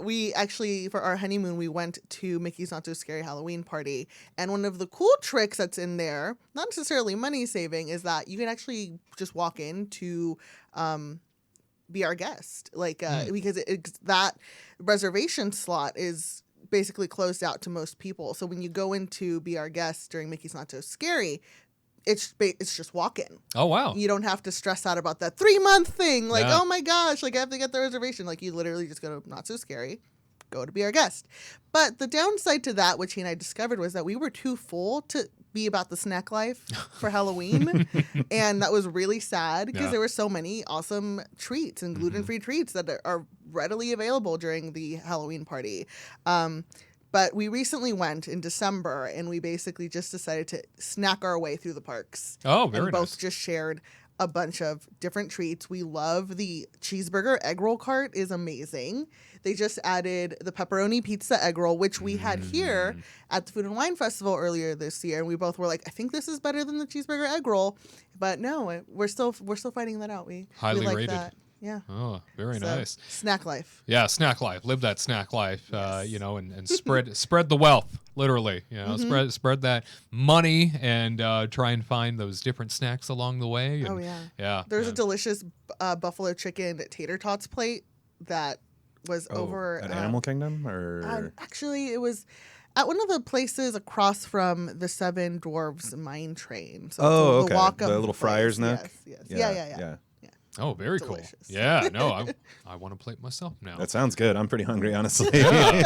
We actually, for our honeymoon, we went to Mickey's Not So Scary Halloween Party. And one of the cool tricks that's in there, not necessarily money saving, is that you can actually just walk in to be our guest. Because that reservation slot is basically closed out to most people. So when you go in to be our guest during Mickey's Not So Scary, it's just walk-in. Oh, wow. You don't have to stress out about that 3-month thing. Yeah. Oh my gosh, I have to get the reservation. You literally just go to Not So Scary, go to be our guest. But the downside to that, which he and I discovered, was that we were too full to be about the snack life for Halloween. And that was really sad, because there were so many awesome treats and gluten-free treats that are readily available during the Halloween party. But we recently went in December, and we basically just decided to snack our way through the parks. Oh, very and nice. both just shared a bunch of different treats. We love the cheeseburger egg roll cart, is amazing. They just added the pepperoni pizza egg roll, which we had here at the Food and Wine Festival earlier this year, and we both were like, I think this is better than the cheeseburger egg roll. But no, we're still finding that out. We Highly like rated. That. Yeah. Oh, very So, nice. Snack life. Yeah, snack life. Live that snack life. Yes. And spread the wealth. Literally, spread that money, and try and find those different snacks along the way. And, Oh yeah. yeah. There's a delicious buffalo chicken tater tots plate that was over at Animal Kingdom, or actually it was at one of the places across from the Seven Dwarves Mine Train. So okay. the walk-up The little Friar's place. Nook. Yes. Yeah. Oh, very Delicious. cool. Yeah, no, I want to plate myself now. That sounds good. I'm pretty hungry, honestly. Yeah.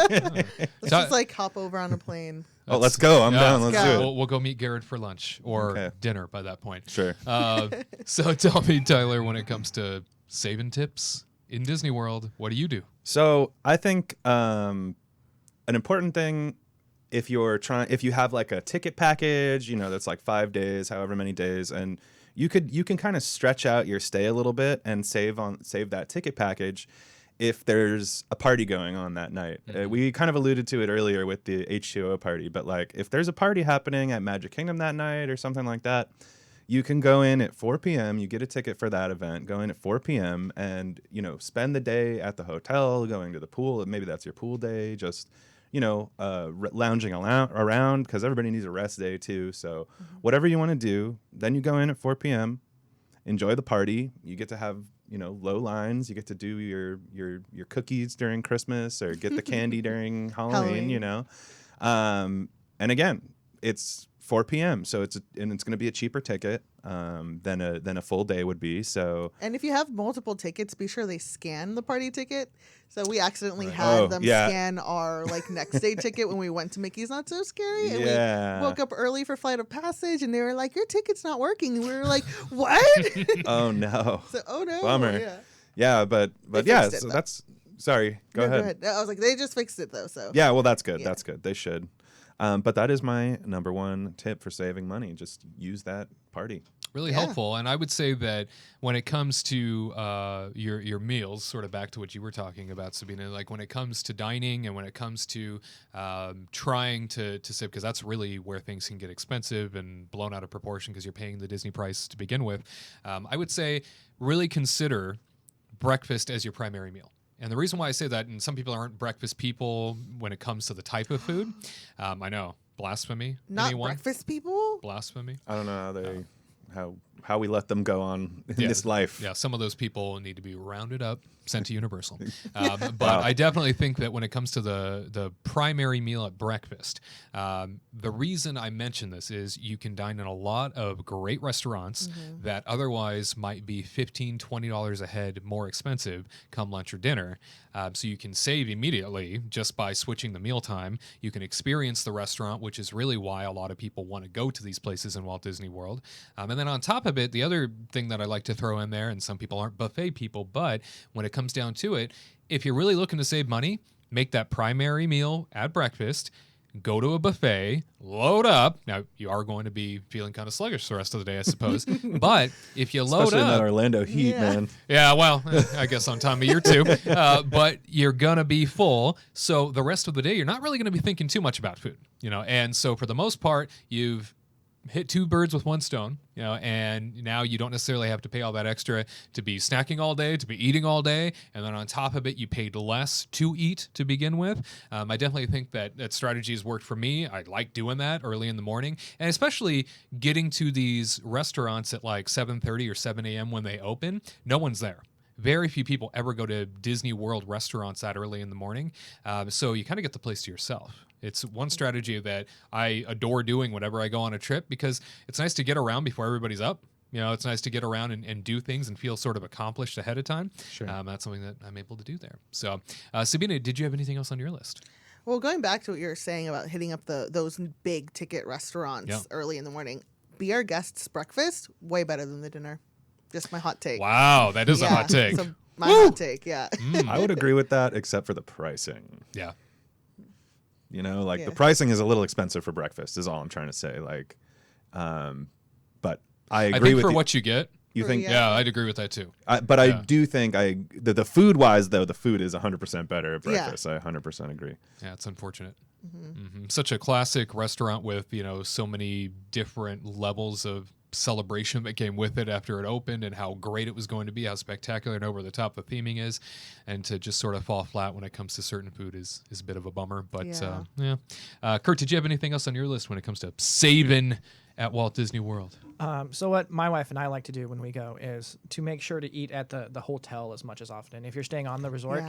Let's just hop over on a plane. Oh, let's go. I'm down. Let's Let's go. do it. We'll go meet Gared for lunch or Okay. dinner by that point. Sure. So tell me, Tyler, when it comes to saving tips in Disney World, what do you do? So I think an important thing, if you have a ticket package, that's 5 days, however many days, and you can kind of stretch out your stay a little bit and save that ticket package if there's a party going on that night. We kind of alluded to it earlier with the H2O party, but if there's a party happening at Magic Kingdom that night or something like that, you can go in at 4 p.m. You get a ticket for that event. Go in at 4 p.m. and spend the day at the hotel, going to the pool. Maybe that's your pool day. Just lounging around because everybody needs a rest day too. So whatever you want to do, then you go in at 4 p.m. Enjoy the party. You get to have low lines. You get to do your cookies during Christmas or get the candy during Halloween. And again, it's 4 p.m. So it's going to be a cheaper ticket than a full day would be. So and if you have multiple tickets, be sure they scan the party ticket. So we accidentally had them scan our next day ticket when we went to Mickey's Not So Scary, and we woke up early for Flight of Passage, and they were like, "Your ticket's not working." And we were like, "What?" Oh no! So no, bummer. Yeah, but yeah. So that's sorry. Go ahead. I was like, they just fixed it though. So yeah, well, that's good. Yeah. That's good. They should. But that is my number one tip for saving money. Just use that party. Really helpful. And I would say that when it comes to your meals, sort of back to what you were talking about, Sabina, like when it comes to dining and when it comes to trying to save, because that's really where things can get expensive and blown out of proportion because you're paying the Disney price to begin with, I would say really consider breakfast as your primary meal. And the reason why I say that, and some people aren't breakfast people when it comes to the type of food, I know, blasphemy. Not anyone? Breakfast people? Blasphemy. I don't know how we let them go on in this life. Yeah, some of those people need to be rounded up, sent to Universal. But I definitely think that when it comes to the primary meal at breakfast, the reason I mention this is you can dine in a lot of great restaurants that otherwise might be $15, $20 a head more expensive come lunch or dinner. So you can save immediately just by switching the meal time. You can experience the restaurant, which is really why a lot of people want to go to these places in Walt Disney World. And then on top of it, the other thing that I like to throw in there, and some people aren't buffet people, but when it comes down to it, if you're really looking to save money, make that primary meal at breakfast, go to a buffet, load up. Now, you are going to be feeling kind of sluggish the rest of the day, I suppose. But if you load Especially up... in that Orlando heat, man. Yeah, well, I guess on time of year too. But you're going to be full. So the rest of the day, you're not really going to be thinking too much about food. And so for the most part, you've hit two birds with one stone, and now you don't necessarily have to pay all that extra to be snacking all day, to be eating all day, and then on top of it, you paid less to eat to begin with. I definitely think that strategy has worked for me. I like doing that early in the morning, and especially getting to these restaurants at like 7:30 or 7 a.m. when they open. No one's there. Very few people ever go to Disney World restaurants that early in the morning, so you kind of get the place to yourself. It's one strategy that I adore doing whenever I go on a trip because it's nice to get around before everybody's up. It's nice to get around and do things and feel sort of accomplished ahead of time. Sure. That's something that I'm able to do there. So, Sabina, did you have anything else on your list? Well, going back to what you were saying about hitting up those big ticket restaurants early in the morning, be our guest's breakfast, way better than the dinner. Just my hot take. Wow, that is a hot take. So my hot take, yeah. I would agree with that, except for the pricing. Yeah. The pricing is a little expensive for breakfast, is all I'm trying to say. But I agree think with for you. what you get. You think? Yeah, I'd agree with that too. But I do think the food wise though, the food is 100% better at breakfast. I 100% agree. Yeah, it's unfortunate. Such a classic restaurant with so many different levels of celebration that came with it after it opened and how great it was going to be, how spectacular and over the top the theming is, and to just sort of fall flat when it comes to certain food is a bit of a bummer. But Curt, did you have anything else on your list when it comes to saving at Walt Disney World? So what my wife and I like to do when we go is to make sure to eat at the hotel as much as often. If you're staying on the resort,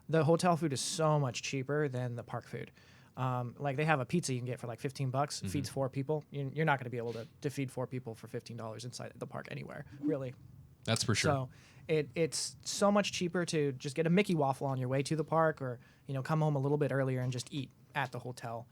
the hotel food is so much cheaper than the park food. They have a pizza you can get for like $15, feeds 4 people. You're not going to be able to feed 4 people for $15 inside the park anywhere, really. That's for sure. So it's so much cheaper to just get a Mickey waffle on your way to the park, or come home a little bit earlier and just eat at the hotel.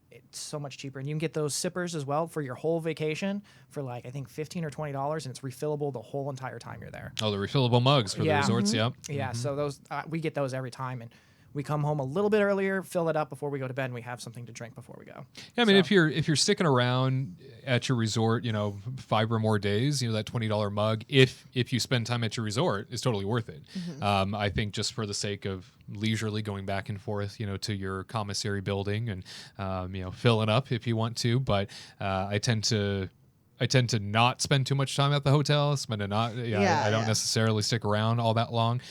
It's so much cheaper, and you can get those sippers as well for your whole vacation for I think $15 or $20, and it's refillable the whole entire time you're there. Oh, the refillable mugs for the resorts, yep. Yeah, so those we get those every time, and we come home a little bit earlier, fill it up before we go to bed, and we have something to drink before we go. Yeah, I mean, if you're sticking around at your resort, 5 or more days, that $20 mug, if you spend time at your resort, is totally worth it. I think just for the sake of leisurely going back and forth, to your commissary building and filling up if you want to. But I tend to I tend to not spend too much time at the hotel. I don't necessarily stick around all that long.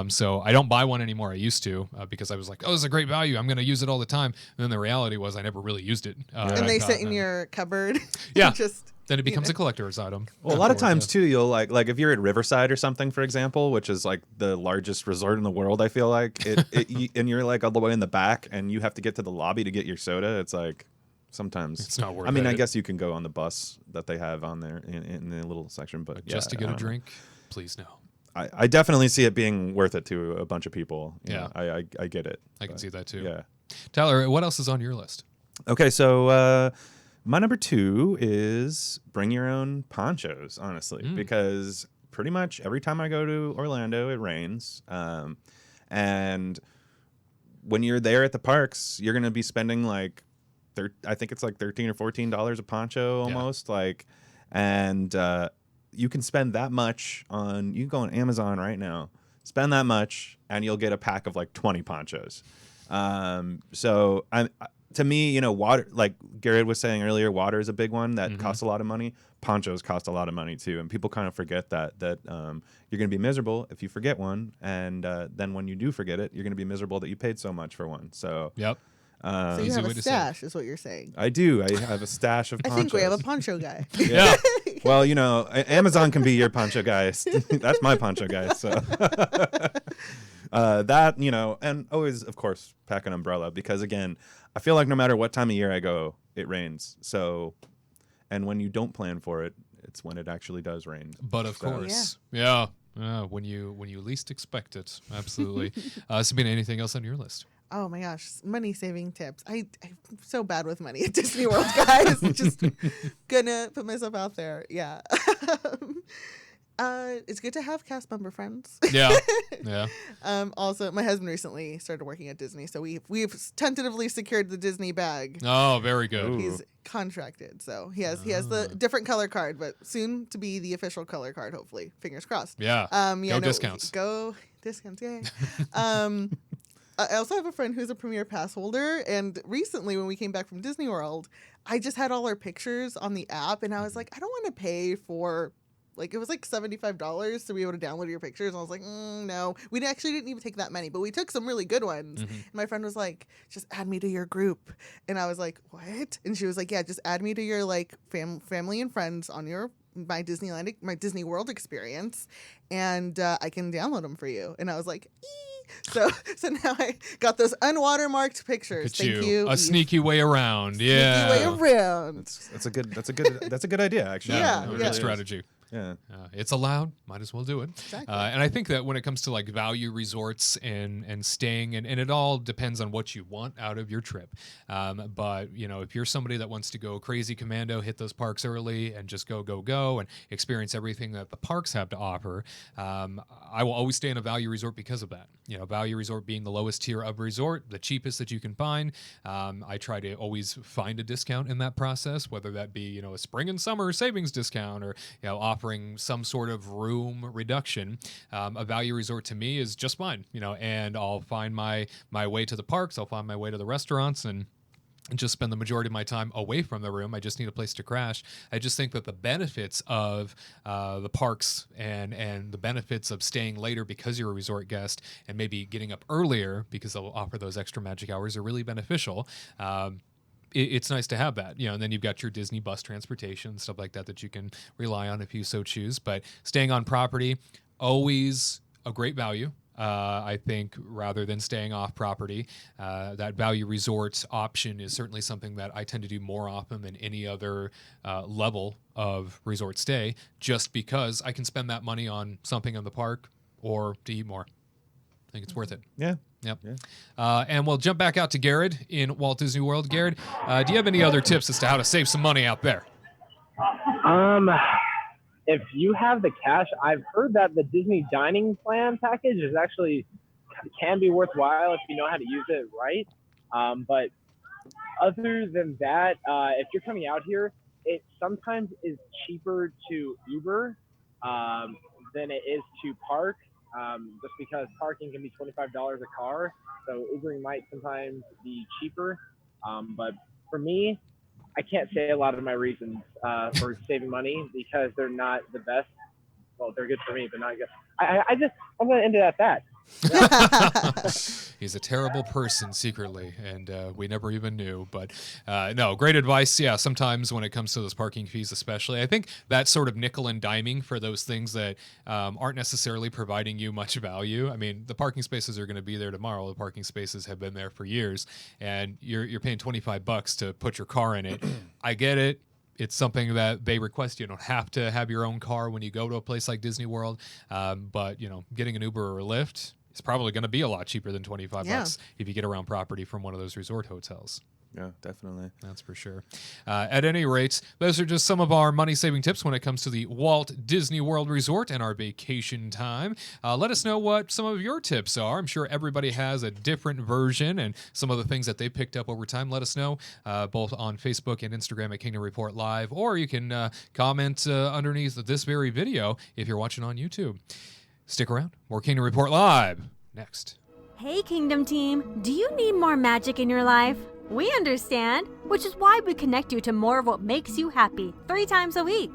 So I don't buy one anymore. I used to because I was like, oh, this is a great value. I'm going to use it all the time. And then the reality was I never really used it. And they sit in your cupboard. Yeah. Just then it becomes a collector's item. Well, a lot of times too, you'll like if you're at Riverside or something, for example, which is like the largest resort in the world, I feel like and you're like all the way in the back, and you have to get to the lobby to get your soda. It's like sometimes it's not worth it. I mean, I guess you can go on the bus that they have on there in the little section, but just to get a drink, please no. I definitely see it being worth it to a bunch of people. I get it. I can see that too. Yeah. Tyler, what else is on your list? Okay, so my number 2 is bring your own ponchos, honestly, because pretty much every time I go to Orlando, it rains. And when you're there at the parks, you're going to be spending like, I think it's like $13 or $14 a poncho almost. And you can spend that much you can go on Amazon right now, spend that much, and you'll get a pack of like 20 ponchos. To me, water, like Gared was saying earlier, water is a big one that costs a lot of money. Ponchos cost a lot of money too, and people kind of forget that you're going to be miserable if you forget one, and then when you do forget it, you're going to be miserable that you paid so much for one. So yep. So you have a stash, is what you're saying. I do. I have a stash of ponchos. I think we have a poncho guy. Yeah. Well, Amazon can be your poncho guy. That's my poncho guy. So that, and always, of course, pack an umbrella because, again, I feel like no matter what time of year I go, it rains. So, and when you don't plan for it, it's when it actually does rain. But of course, yeah. When you least expect it, absolutely. Sabina, anything else on your list? Oh my gosh, money saving tips. I'm so bad with money at Disney World, guys. Just gonna put myself out there. Yeah. It's good to have cast member friends. Yeah. Yeah. Also, my husband recently started working at Disney, so we've tentatively secured the Disney bag. Oh, very good. Ooh. He's contracted, so he has the different color card, but soon to be the official color card. Hopefully, fingers crossed. Yeah. Discounts. Go discounts. Yay. I also have a friend who's a Premier Pass holder, and recently when we came back from Disney World, I just had all our pictures on the app, and I was like, I don't want to pay for, it was like $75 to be able to download your pictures, and I was like, no. We actually didn't even take that many, but we took some really good ones. And my friend was like, just add me to your group. And I was like, what? And she was like, yeah, just add me to your, family and friends on my Disney World experience, and I can download them for you. And I was like, So now I got those unwatermarked pictures. Thank you. A sneaky way around. Yeah. Sneaky way around. That's a good idea, actually. Yeah. Good strategy. Yeah. It's allowed. Might as well do it. Exactly. And I think that when it comes to value resorts and staying, and it all depends on what you want out of your trip. But if you're somebody that wants to go crazy commando, hit those parks early and just go and experience everything that the parks have to offer, I will always stay in a value resort because of that. Value resort being the lowest tier of resort, the cheapest that you can find. I try to always find a discount in that process, whether that be a spring and summer savings discount or offering some sort of room reduction. A value resort to me is just fine, and I'll find my way to the parks, I'll find my way to the restaurants, and just spend the majority of my time away from the room. I just need a place to crash. I just think that the benefits of the parks and the benefits of staying later because you're a resort guest and maybe getting up earlier because they'll offer those extra magic hours are really beneficial. It's nice to have that, and then you've got your Disney bus transportation, stuff like that you can rely on if you so choose. But staying on property, always a great value. I think rather than staying off property, that value resort option is certainly something that I tend to do more often than any other level of resort stay, just because I can spend that money on something in the park or to eat more. I think it's worth it. Yeah. Yep. Yeah. And we'll jump back out to Gared in Walt Disney World. Gared, do you have any other tips as to how to save some money out there? If you have the cash, I've heard that the Disney dining plan package can be worthwhile if you know how to use it right. But other than that, if you're coming out here, it sometimes is cheaper to Uber than it is to park. Just because parking can be $25 a car, so Ubering might sometimes be cheaper. But for me, I can't say a lot of my reasons for saving money because they're not the best. Well, they're good for me, but not good. I'm going to end it at that. He's a terrible person secretly, and we never even knew. But no, great advice. Yeah, sometimes when it comes to those parking fees, especially, I think that sort of nickel and diming for those things that aren't necessarily providing you much value. I mean, the parking spaces are going to be there tomorrow. The parking spaces have been there for years, and you're paying $25 to put your car in it. I get it. It's something that they request. You don't have to have your own car when you go to a place like Disney World. But, getting an Uber or a Lyft is probably going to be a lot cheaper than $25 if you get around property from one of those resort hotels. Yeah, definitely. That's for sure. At any rate, those are just some of our money-saving tips when it comes to the Walt Disney World Resort and our vacation time. Let us know what some of your tips are. I'm sure everybody has a different version and some of the things that they picked up over time. Let us know both on Facebook and Instagram at Kingdom Report Live, or you can comment underneath this very video if you're watching on YouTube. Stick around. More Kingdom Report Live next. Hey, Kingdom team, do you need more magic in your life? We understand, which is why we connect you to more of what makes you happy 3 times a week.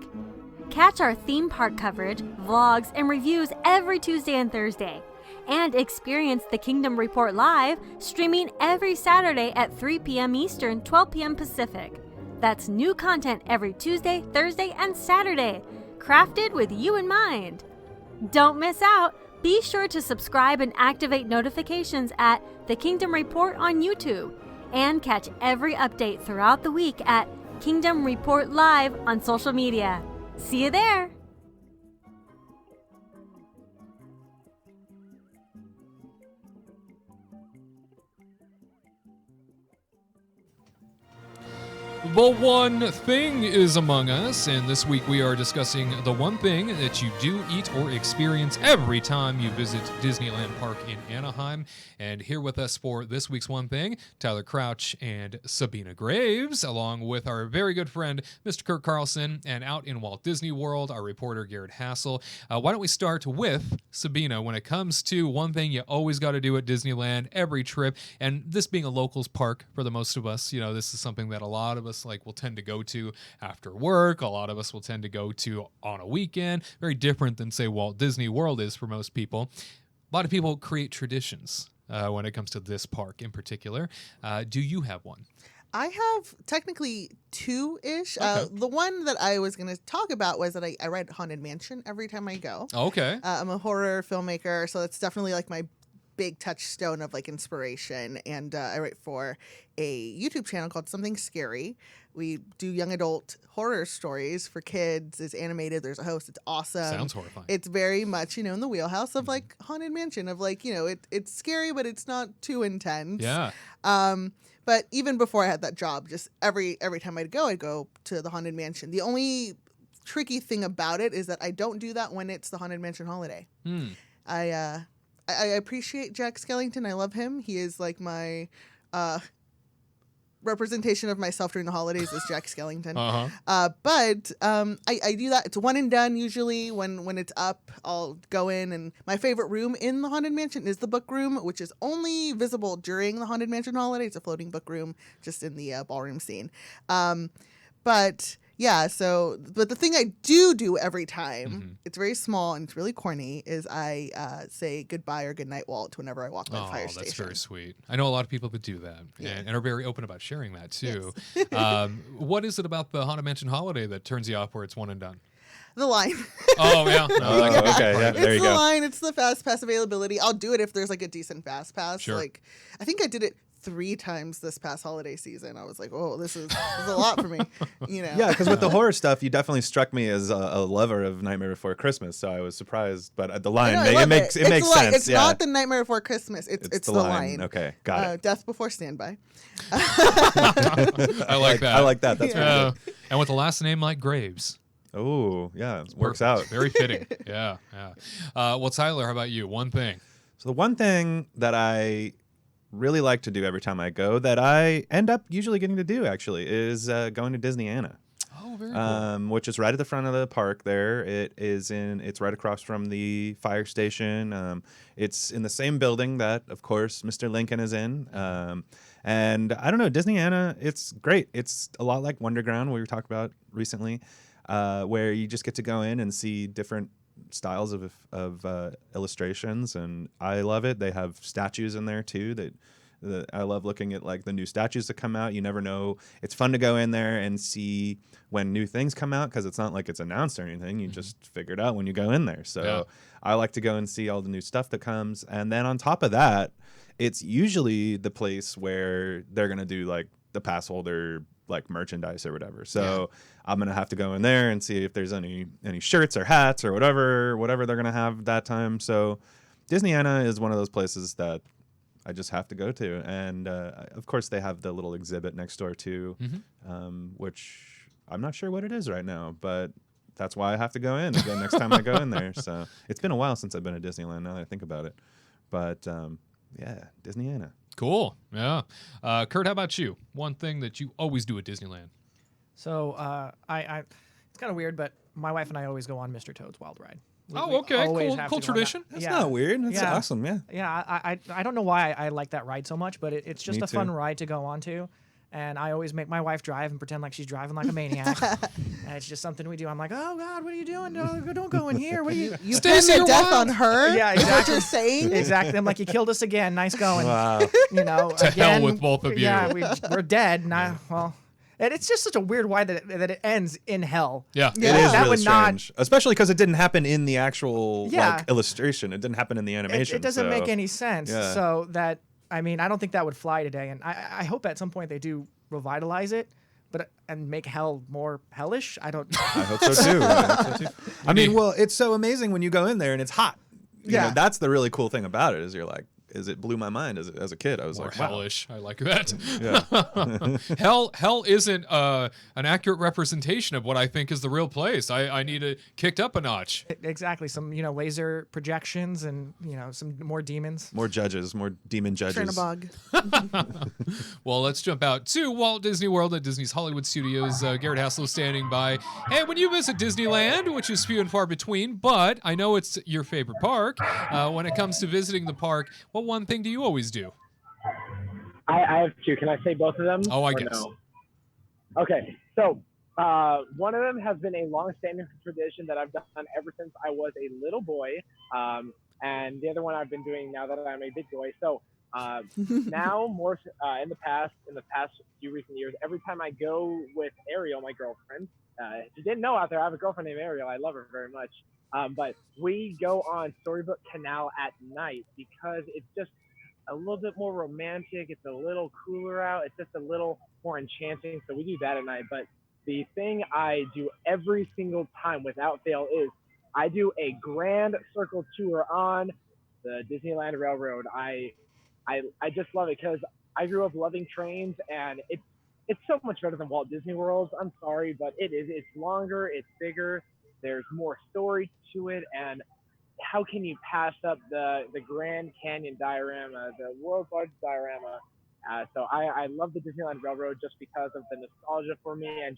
Catch our theme park coverage, vlogs, and reviews every Tuesday and Thursday. And experience the Kingdom Report Live, streaming every Saturday at 3 p.m. Eastern, 12 p.m. Pacific. That's new content every Tuesday, Thursday, and Saturday, crafted with you in mind. Don't miss out. Be sure to subscribe and activate notifications at The Kingdom Report on YouTube. And catch every update throughout the week at Kingdom Report Live on social media. See you there! The one thing is among us, and this week we are discussing the one thing that you do eat or experience every time you visit Disneyland Park in Anaheim. And here with us for this week's one thing, Tyler Crouch and Sabina Graves, along with our very good friend, Mr. Curt Carlson, and out in Walt Disney World, our reporter, Gared Hassel. Why don't we start with Sabina when it comes to one thing you always got to do at Disneyland every trip, and this being a locals park for the most of us, this is something that a lot of us will tend to go to after work. A lot of us will tend to go to on a weekend. Very different than, say, Walt Disney World is for most people. A lot of people create traditions when it comes to this park in particular. Do you have one? I have technically 2-ish. Okay. The one that I was going to talk about was that I read Haunted Mansion every time I go. Okay. I'm a horror filmmaker, so it's definitely my big touchstone of inspiration. And I write for a YouTube channel called Something Scary. We do young adult horror stories for kids. It's animated. There's a host. It's awesome. Sounds horrifying. It's very much, in the wheelhouse of Haunted Mansion of it's scary, but it's not too intense. Yeah. But even before I had that job, just every time I'd go to the Haunted Mansion. The only tricky thing about it is that I don't do that when it's the Haunted Mansion holiday. I appreciate Jack Skellington. I love him. He is my representation of myself during the holidays is Jack Skellington. But I do that. It's one and done usually. When it's up, I'll go in, and my favorite room in the Haunted Mansion is the book room, which is only visible during the Haunted Mansion holiday. It's a floating book room just in the ballroom scene. But the thing I do every time, it's very small and it's really corny, is I say goodbye or goodnight, Walt, whenever I walk by the fire station. That's very sweet. I know a lot of people that do that and are very open about sharing that too. Yes. What is it about the Haunted Mansion holiday that turns you off where it's one and done? The line. Oh, yeah. No, okay. Yeah, there you It's the go. line. It's the fast pass availability. I'll do it if there's a decent fast pass. Sure. I think I did it 3 times this past holiday season. I was like, oh, this is a lot for me. Yeah, because with the horror stuff, you definitely struck me as a lover of Nightmare Before Christmas, so I was surprised. But at the line, it makes sense. It's not the Nightmare Before Christmas. It's the line. Okay, got it. Death Before Standby. I like that. I like that. That's really good. And with a last name like Graves. Oh, yeah, works out. Very fitting. Yeah. Well, Tyler, how about you? One thing. So the one thing that I really like to do every time I go that I end up usually getting to do actually is going to Disneyana. Oh, very cool. which is right at the front of the park there. It's right across from the fire station. It's in the same building that, of course, Mr. Lincoln is in. And I don't know, Disneyana, it's great. It's a lot like Wonderground, we were talking about recently, where you just get to go in and see different styles of illustrations, and I love it. They have statues in there too that I love looking at, like the new statues that come out. You never know. It's fun to go in there and see when new things come out, because it's not like it's announced or anything. You just figure it out when you go in there. So I like to go and see all the new stuff that comes. And then on top of that, it's usually the place where they're going to do like the pass holder like merchandise or whatever. So I'm going to have to go in there and see if there's any shirts or hats or whatever they're going to have that time. So Disneyana is one of those places that I just have to go to. And of course they have the little exhibit next door too, which I'm not sure what it is right now, but that's why I have to go in again next time I go in there. So it's been a while since I've been to Disneyland now that I think about it. But yeah, Disneyana. Cool. Yeah. Curt, how about you? One thing that you always do at Disneyland. So I it's kind of weird, but my wife and I always go on Mr. Toad's Wild Ride. Okay. always Cool. have Cool to go on that. tradition. That's Yeah. not weird. That's Yeah. awesome. Yeah. Yeah, I don't know why I like that ride so much, but it's just Me a fun too. ride to go on to. And I always make my wife drive and pretend like she's driving like a maniac. And it's just something we do. I'm like, oh, God, what are you doing? No, don't go in here. What are you? You Stacy, pin the you're death wild. on her? Yeah, Is what exactly. you're saying? Exactly. I'm like, you killed us again. Nice going. Wow. You know, To again, hell with both of you. Yeah, we're dead. Now, well, and it's just such a weird why that it ends in hell. Yeah. Yeah. It is That really would not- strange, especially because it didn't happen in the actual Yeah. like illustration. It didn't happen in the animation. It doesn't so- make any sense. Yeah. So that, I mean, I don't think that would fly today. And I hope at some point they do revitalize it, and make hell more hellish. I don't. I hope so too. I mean, well, it's so amazing when you go in there and it's hot. You Yeah. know, that's the really cool thing about it. Is you're like, it blew my mind as a kid. I was More like, wow. hellish. I like that. Yeah. Hell isn't an accurate representation of what I think is the real place. I need it kicked up a notch. Exactly. Some, laser projections and, some more demons. More judges, more demon judges. Chernabog. Well, let's jump out to Walt Disney World at Disney's Hollywood Studios. Gared Hassel is standing by. Hey, when you visit Disneyland, which is few and far between, but I know it's your favorite park, when it comes to visiting the park, what one thing do you always do? I have two. Can I say both of them? Oh, I or guess. no? Okay. So one of them has been a long-standing tradition that I've done ever since I was a little boy. And the other one I've been doing now that I'm a big boy. So now more in the past few recent years, every time I go with Ariel, my girlfriend, if you didn't know out there, I have a girlfriend named Ariel. I love her very much. But we go on Storybook Canal at night because it's just a little bit more romantic. It's a little cooler out. It's just a little more enchanting. So we do that at night. But the thing I do every single time without fail is I do a grand circle tour on the Disneyland Railroad. I just love it because I grew up loving trains, and it's so much better than Walt Disney World. I'm sorry, but it is. It's longer. It's bigger. There's more story to it, and how can you pass up the Grand Canyon diorama, the world's largest diorama? So I love the Disneyland Railroad just because of the nostalgia for me, and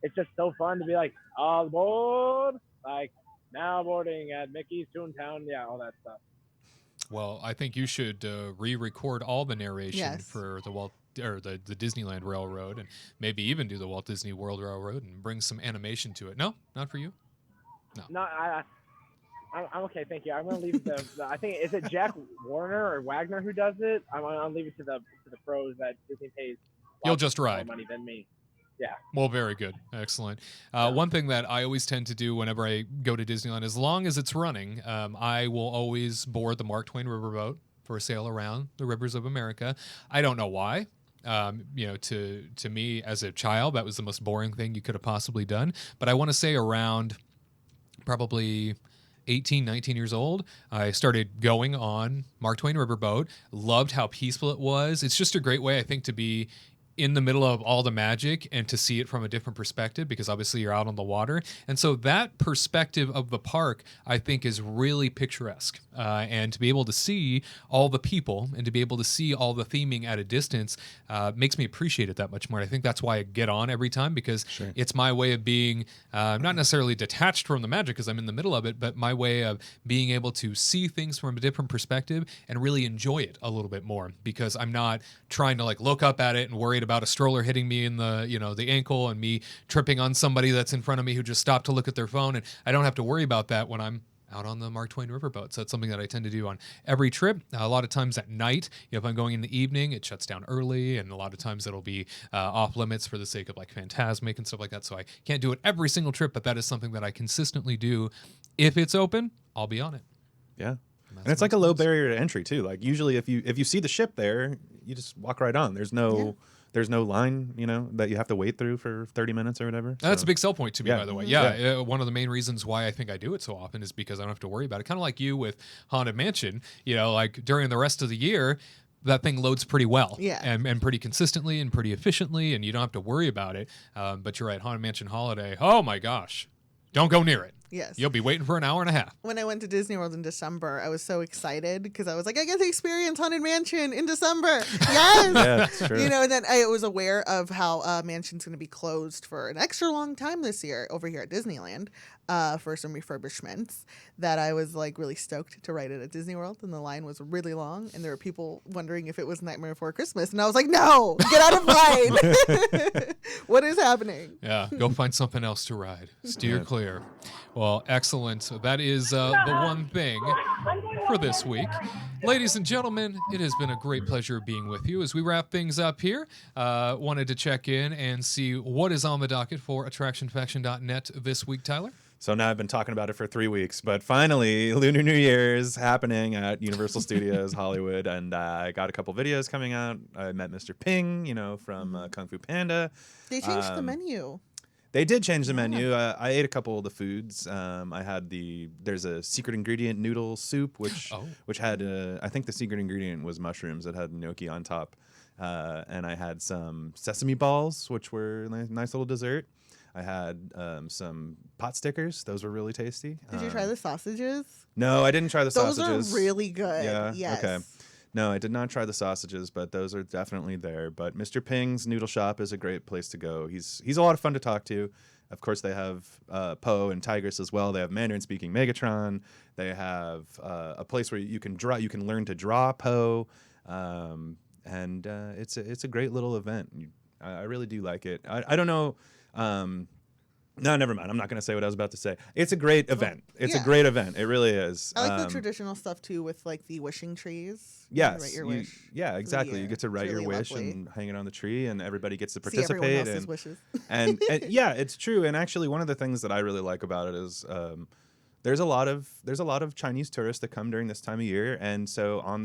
it's just so fun to be like, all aboard, like now boarding at Mickey's Toontown, yeah, all that stuff. Well, I think you should re-record all the narration Yes. for the Disneyland Railroad, and maybe even do the Walt Disney World Railroad and bring some animation to it. No, not for you. No, I'm okay, thank you. I'm gonna leave the I think, is it Jack Warner or Wagner who does it? I'm gonna leave it to the pros that Disney pays. You'll lots just more ride. money than me. Well, very good. Excellent. One thing that I always tend to do whenever I go to Disneyland, as long as it's running, I will always board the Mark Twain riverboat for a sail around the rivers of America. I don't know why. To me as a child, that was the most boring thing you could have possibly done. But I want to say around probably 18, 19 years old, I started going on Mark Twain riverboat. Loved how peaceful it was. It's just a great way, I think, to be in the middle of all the magic and to see it from a different perspective, because obviously you're out on the water. And so that perspective of the park, I think, is really picturesque. And to be able to see all the people and to be able to see all the theming at a distance makes me appreciate it that much more. I think that's why I get on every time, because it's my way of being not necessarily detached from the magic because I'm in the middle of it, but my way of being able to see things from a different perspective and really enjoy it a little bit more, because I'm not trying to like look up at it and worried about a stroller hitting me in the, you know, the ankle and me tripping on somebody that's in front of me who just stopped to look at their phone. And I don't have to worry about that when I'm out on the Mark Twain riverboat. So that's something that I tend to do on every trip. A lot of times at night, if I'm going in the evening, it shuts down early, and a lot of times it'll be off limits for the sake of like Phantasmic and stuff like that. So I can't do it every single trip, but that is something that I consistently do. If it's open, I'll be on it. Yeah. And it's like a low barrier to entry too. Like usually if you see the ship there, you just walk right on. There's no line, you know, that you have to wait through for 30 minutes or whatever. That's a big sell point to me, by the way. Yeah, Yeah. One of the main reasons why I think I do it so often is because I don't have to worry about it. Kind of like you with Haunted Mansion, you know, like during the rest of the year, that thing loads pretty well, and pretty consistently and pretty efficiently, and you don't have to worry about it. But you're right, Haunted Mansion Holiday, oh my gosh, don't go near it. Yes. You'll be waiting for an hour and a half. When I went to Disney World in December, I was so excited because I was like, I get to experience Haunted Mansion in December. Yes. Yeah, it's true. You know, and then I was aware of how Mansion's going to be closed for an extra long time this year over here at Disneyland for some refurbishments, that I was like really stoked to ride it at Disney World. And the line was really long, and there were people wondering if it was Nightmare Before Christmas. And I was like, no, get out of line. What is happening? Yeah, go find something else to ride. Steer clear. Well, excellent. So that is the one thing for this week. Ladies and gentlemen, it has been a great pleasure being with you. As we wrap things up here, wanted to check in and see what is on the docket for attractionfaction.net this week, Tyler. So now I've been talking about it for 3 weeks, but finally Lunar New Year is happening at Universal Studios Hollywood, and I got a couple videos coming out. I met Mr. Ping, you know, from Kung Fu Panda. They changed the menu. They did change the menu. I ate a couple of the foods. I had there's a secret ingredient noodle soup, which had I think the secret ingredient was mushrooms. It had gnocchi on top, and I had some sesame balls, which were a nice little dessert. I had some pot stickers. Those were really tasty. Did you try the sausages? No, I didn't try the sausages. Those are really good. Yeah. Yes. Okay. No, I did not try the sausages, but those are definitely there. But Mr. Ping's Noodle Shop is a great place to go. He's a lot of fun to talk to. Of course, they have Poe and Tigress as well. They have Mandarin-speaking Megatron. They have a place where you can learn to draw Poe, and it's a great little event. I really do like it. I don't know. No, never mind. I'm not going to say what I was about to say. It's a great event. It's a great event. It really is. I like the traditional stuff too, with like the wishing trees. Yes. Write your wish. Yeah, exactly. You get to write your wish and hang it on the tree, and everybody gets to participate. See everyone else's wishes. and yeah, it's true. And actually, one of the things that I really like about it is there's a lot of Chinese tourists that come during this time of year, and so on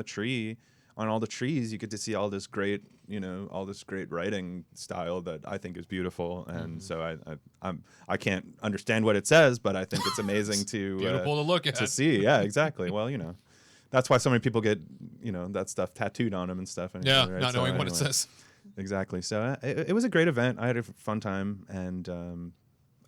all the trees, you get to see all this great writing style that I think is beautiful. And so I can't understand what it says, but I think it's amazing to beautiful to look at, to see. Yeah, exactly. Well, that's why so many people get that stuff tattooed on them and stuff. Anyway, yeah, right? not knowing what it says. Exactly. So it was a great event. I had a fun time, and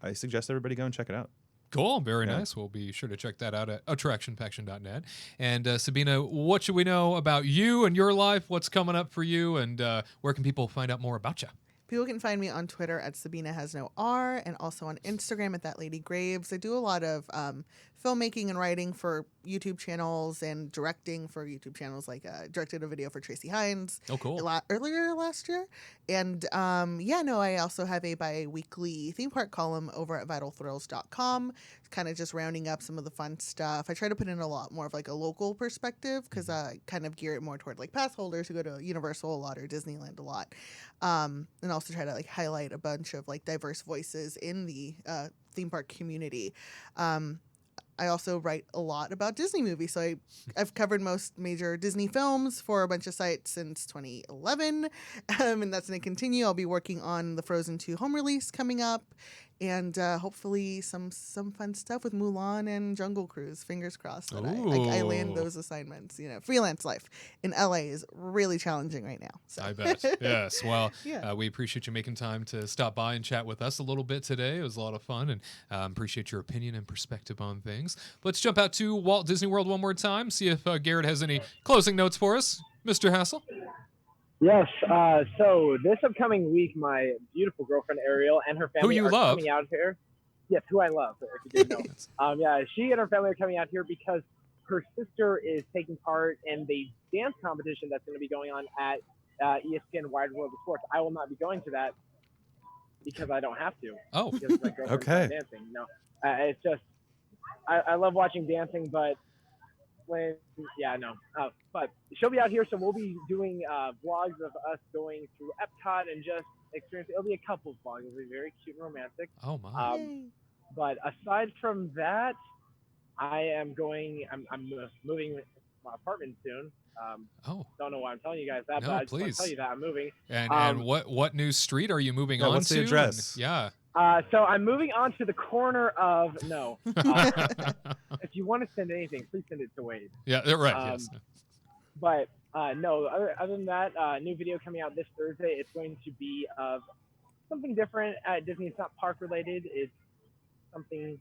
I suggest everybody go and check it out. Cool. Very nice. We'll be sure to check that out at attractionfaction.net. And Sabina, what should we know about you and your life? What's coming up for you? And where can people find out more about you? People can find me on Twitter at Sabina Has No R, and also on Instagram at That Lady Graves. I do a lot of filmmaking and writing for YouTube channels and directing for YouTube channels. Like directed a video for Tracy Hines. Oh, cool. Earlier last year. And I also have a bi-weekly theme park column over at vitalthrills.com. Kind of just rounding up some of the fun stuff. I try to put in a lot more of like a local perspective, because I kind of gear it more toward like pass holders who go to Universal a lot or Disneyland a lot. And also try to like highlight a bunch of like diverse voices in the theme park community. I also write a lot about Disney movies. So I've covered most major Disney films for a bunch of sites since 2011. And that's going to continue. I'll be working on the Frozen 2 home release coming up. and hopefully some fun stuff with Mulan and Jungle Cruise. Fingers crossed that I land those assignments. Freelance life in LA is really challenging right now. So. I bet. Yes. Well, we appreciate you making time to stop by and chat with us a little bit today. It was a lot of fun, and appreciate your opinion and perspective on things. Let's jump out to Walt Disney World one more time, see if Gared has any closing notes for us. Mr. Hassel? Yes. So this upcoming week, my beautiful girlfriend Ariel and her family are coming out here. Yes, who I love, if you didn't know. She and her family are coming out here because her sister is taking part in the dance competition that's going to be going on at ESPN Wide World of Sports. I will not be going to that because I don't have to. Oh, because my girlfriend's not dancing. No, it's just I love watching dancing, but but she'll be out here, so we'll be doing vlogs of us going through Epcot and just experiencing. It'll be a couple vlogs. It'll be very cute and romantic. Oh my! But aside from that, I'm moving my apartment soon. Don't know why I'm telling you guys that, but I just want to tell you that I'm moving. And what new street are you moving on to? What's the address? So I'm moving on to the corner of if you want to send anything, please send it to Wade. Yeah, right. Yes. But no, other than that, new video coming out this Thursday. It's going to be of something different at Disney. It's not park related. It's something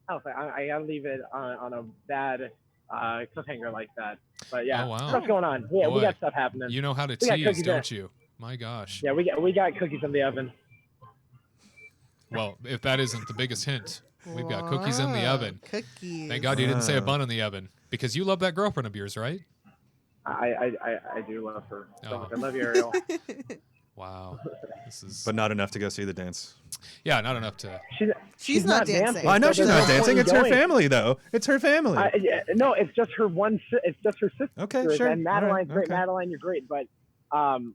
else. I gotta leave it on a bad cliffhanger like that. But yeah, stuff's going on. Yeah, we got stuff happening. You know how to tease, don't you? My gosh. Yeah, we got cookies in the oven. Well, if that isn't the biggest hint, we've got cookies in the oven. Cookies. Thank God you didn't say a bun in the oven, because you love that girlfriend of yours, right? I do love her so much. I love you, Ariel. Wow. But not enough to go see the dance. Yeah, not enough to. She's not dancing. I know she's not dancing. It's her family, though. It's her family. No, it's just her it's just her sister. Okay, sure. And Madeline's great. Okay. Madeline, you're great. But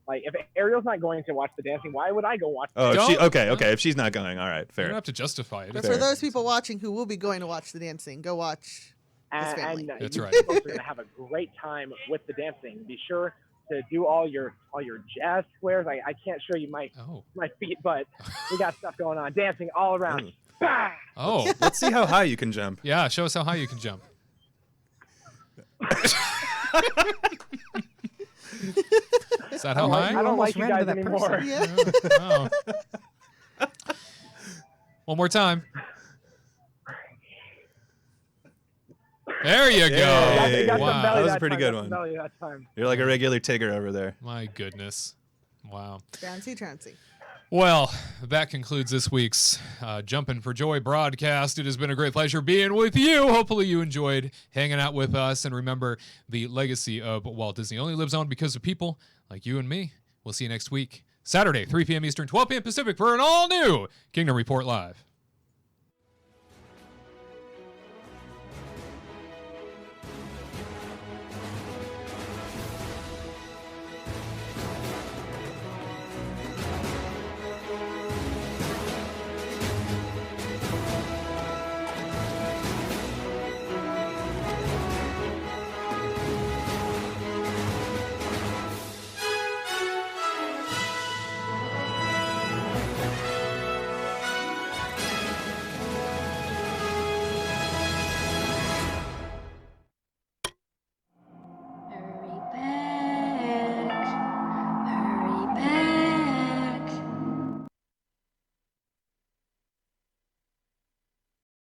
if Ariel's not going to watch the dancing, why would I go watch the dancing? Okay. If she's not going, all right, fair. You don't have to justify it. But for those people watching who will be going to watch the dancing, go watch his family. And that's right. You folks are going to have a great time with the dancing. Be sure to do all your jazz squares. I can't show you my feet, but we got stuff going on. Dancing all around. Oh. Let's see how high you can jump. Yeah, show us how high you can jump. Is that how high? I don't like you guys anymore. Yeah. Oh. One more time. There you go. Hey, wow. That was a pretty good one. You're like a regular Tigger over there. My goodness. Wow. Trancy. Well, that concludes this week's Jumpin' for Joy broadcast. It has been a great pleasure being with you. Hopefully you enjoyed hanging out with us. And remember, the legacy of Walt Disney only lives on because of people like you and me. We'll see you next week, Saturday, 3 p.m. Eastern, 12 p.m. Pacific, for an all-new Kingdom Report Live.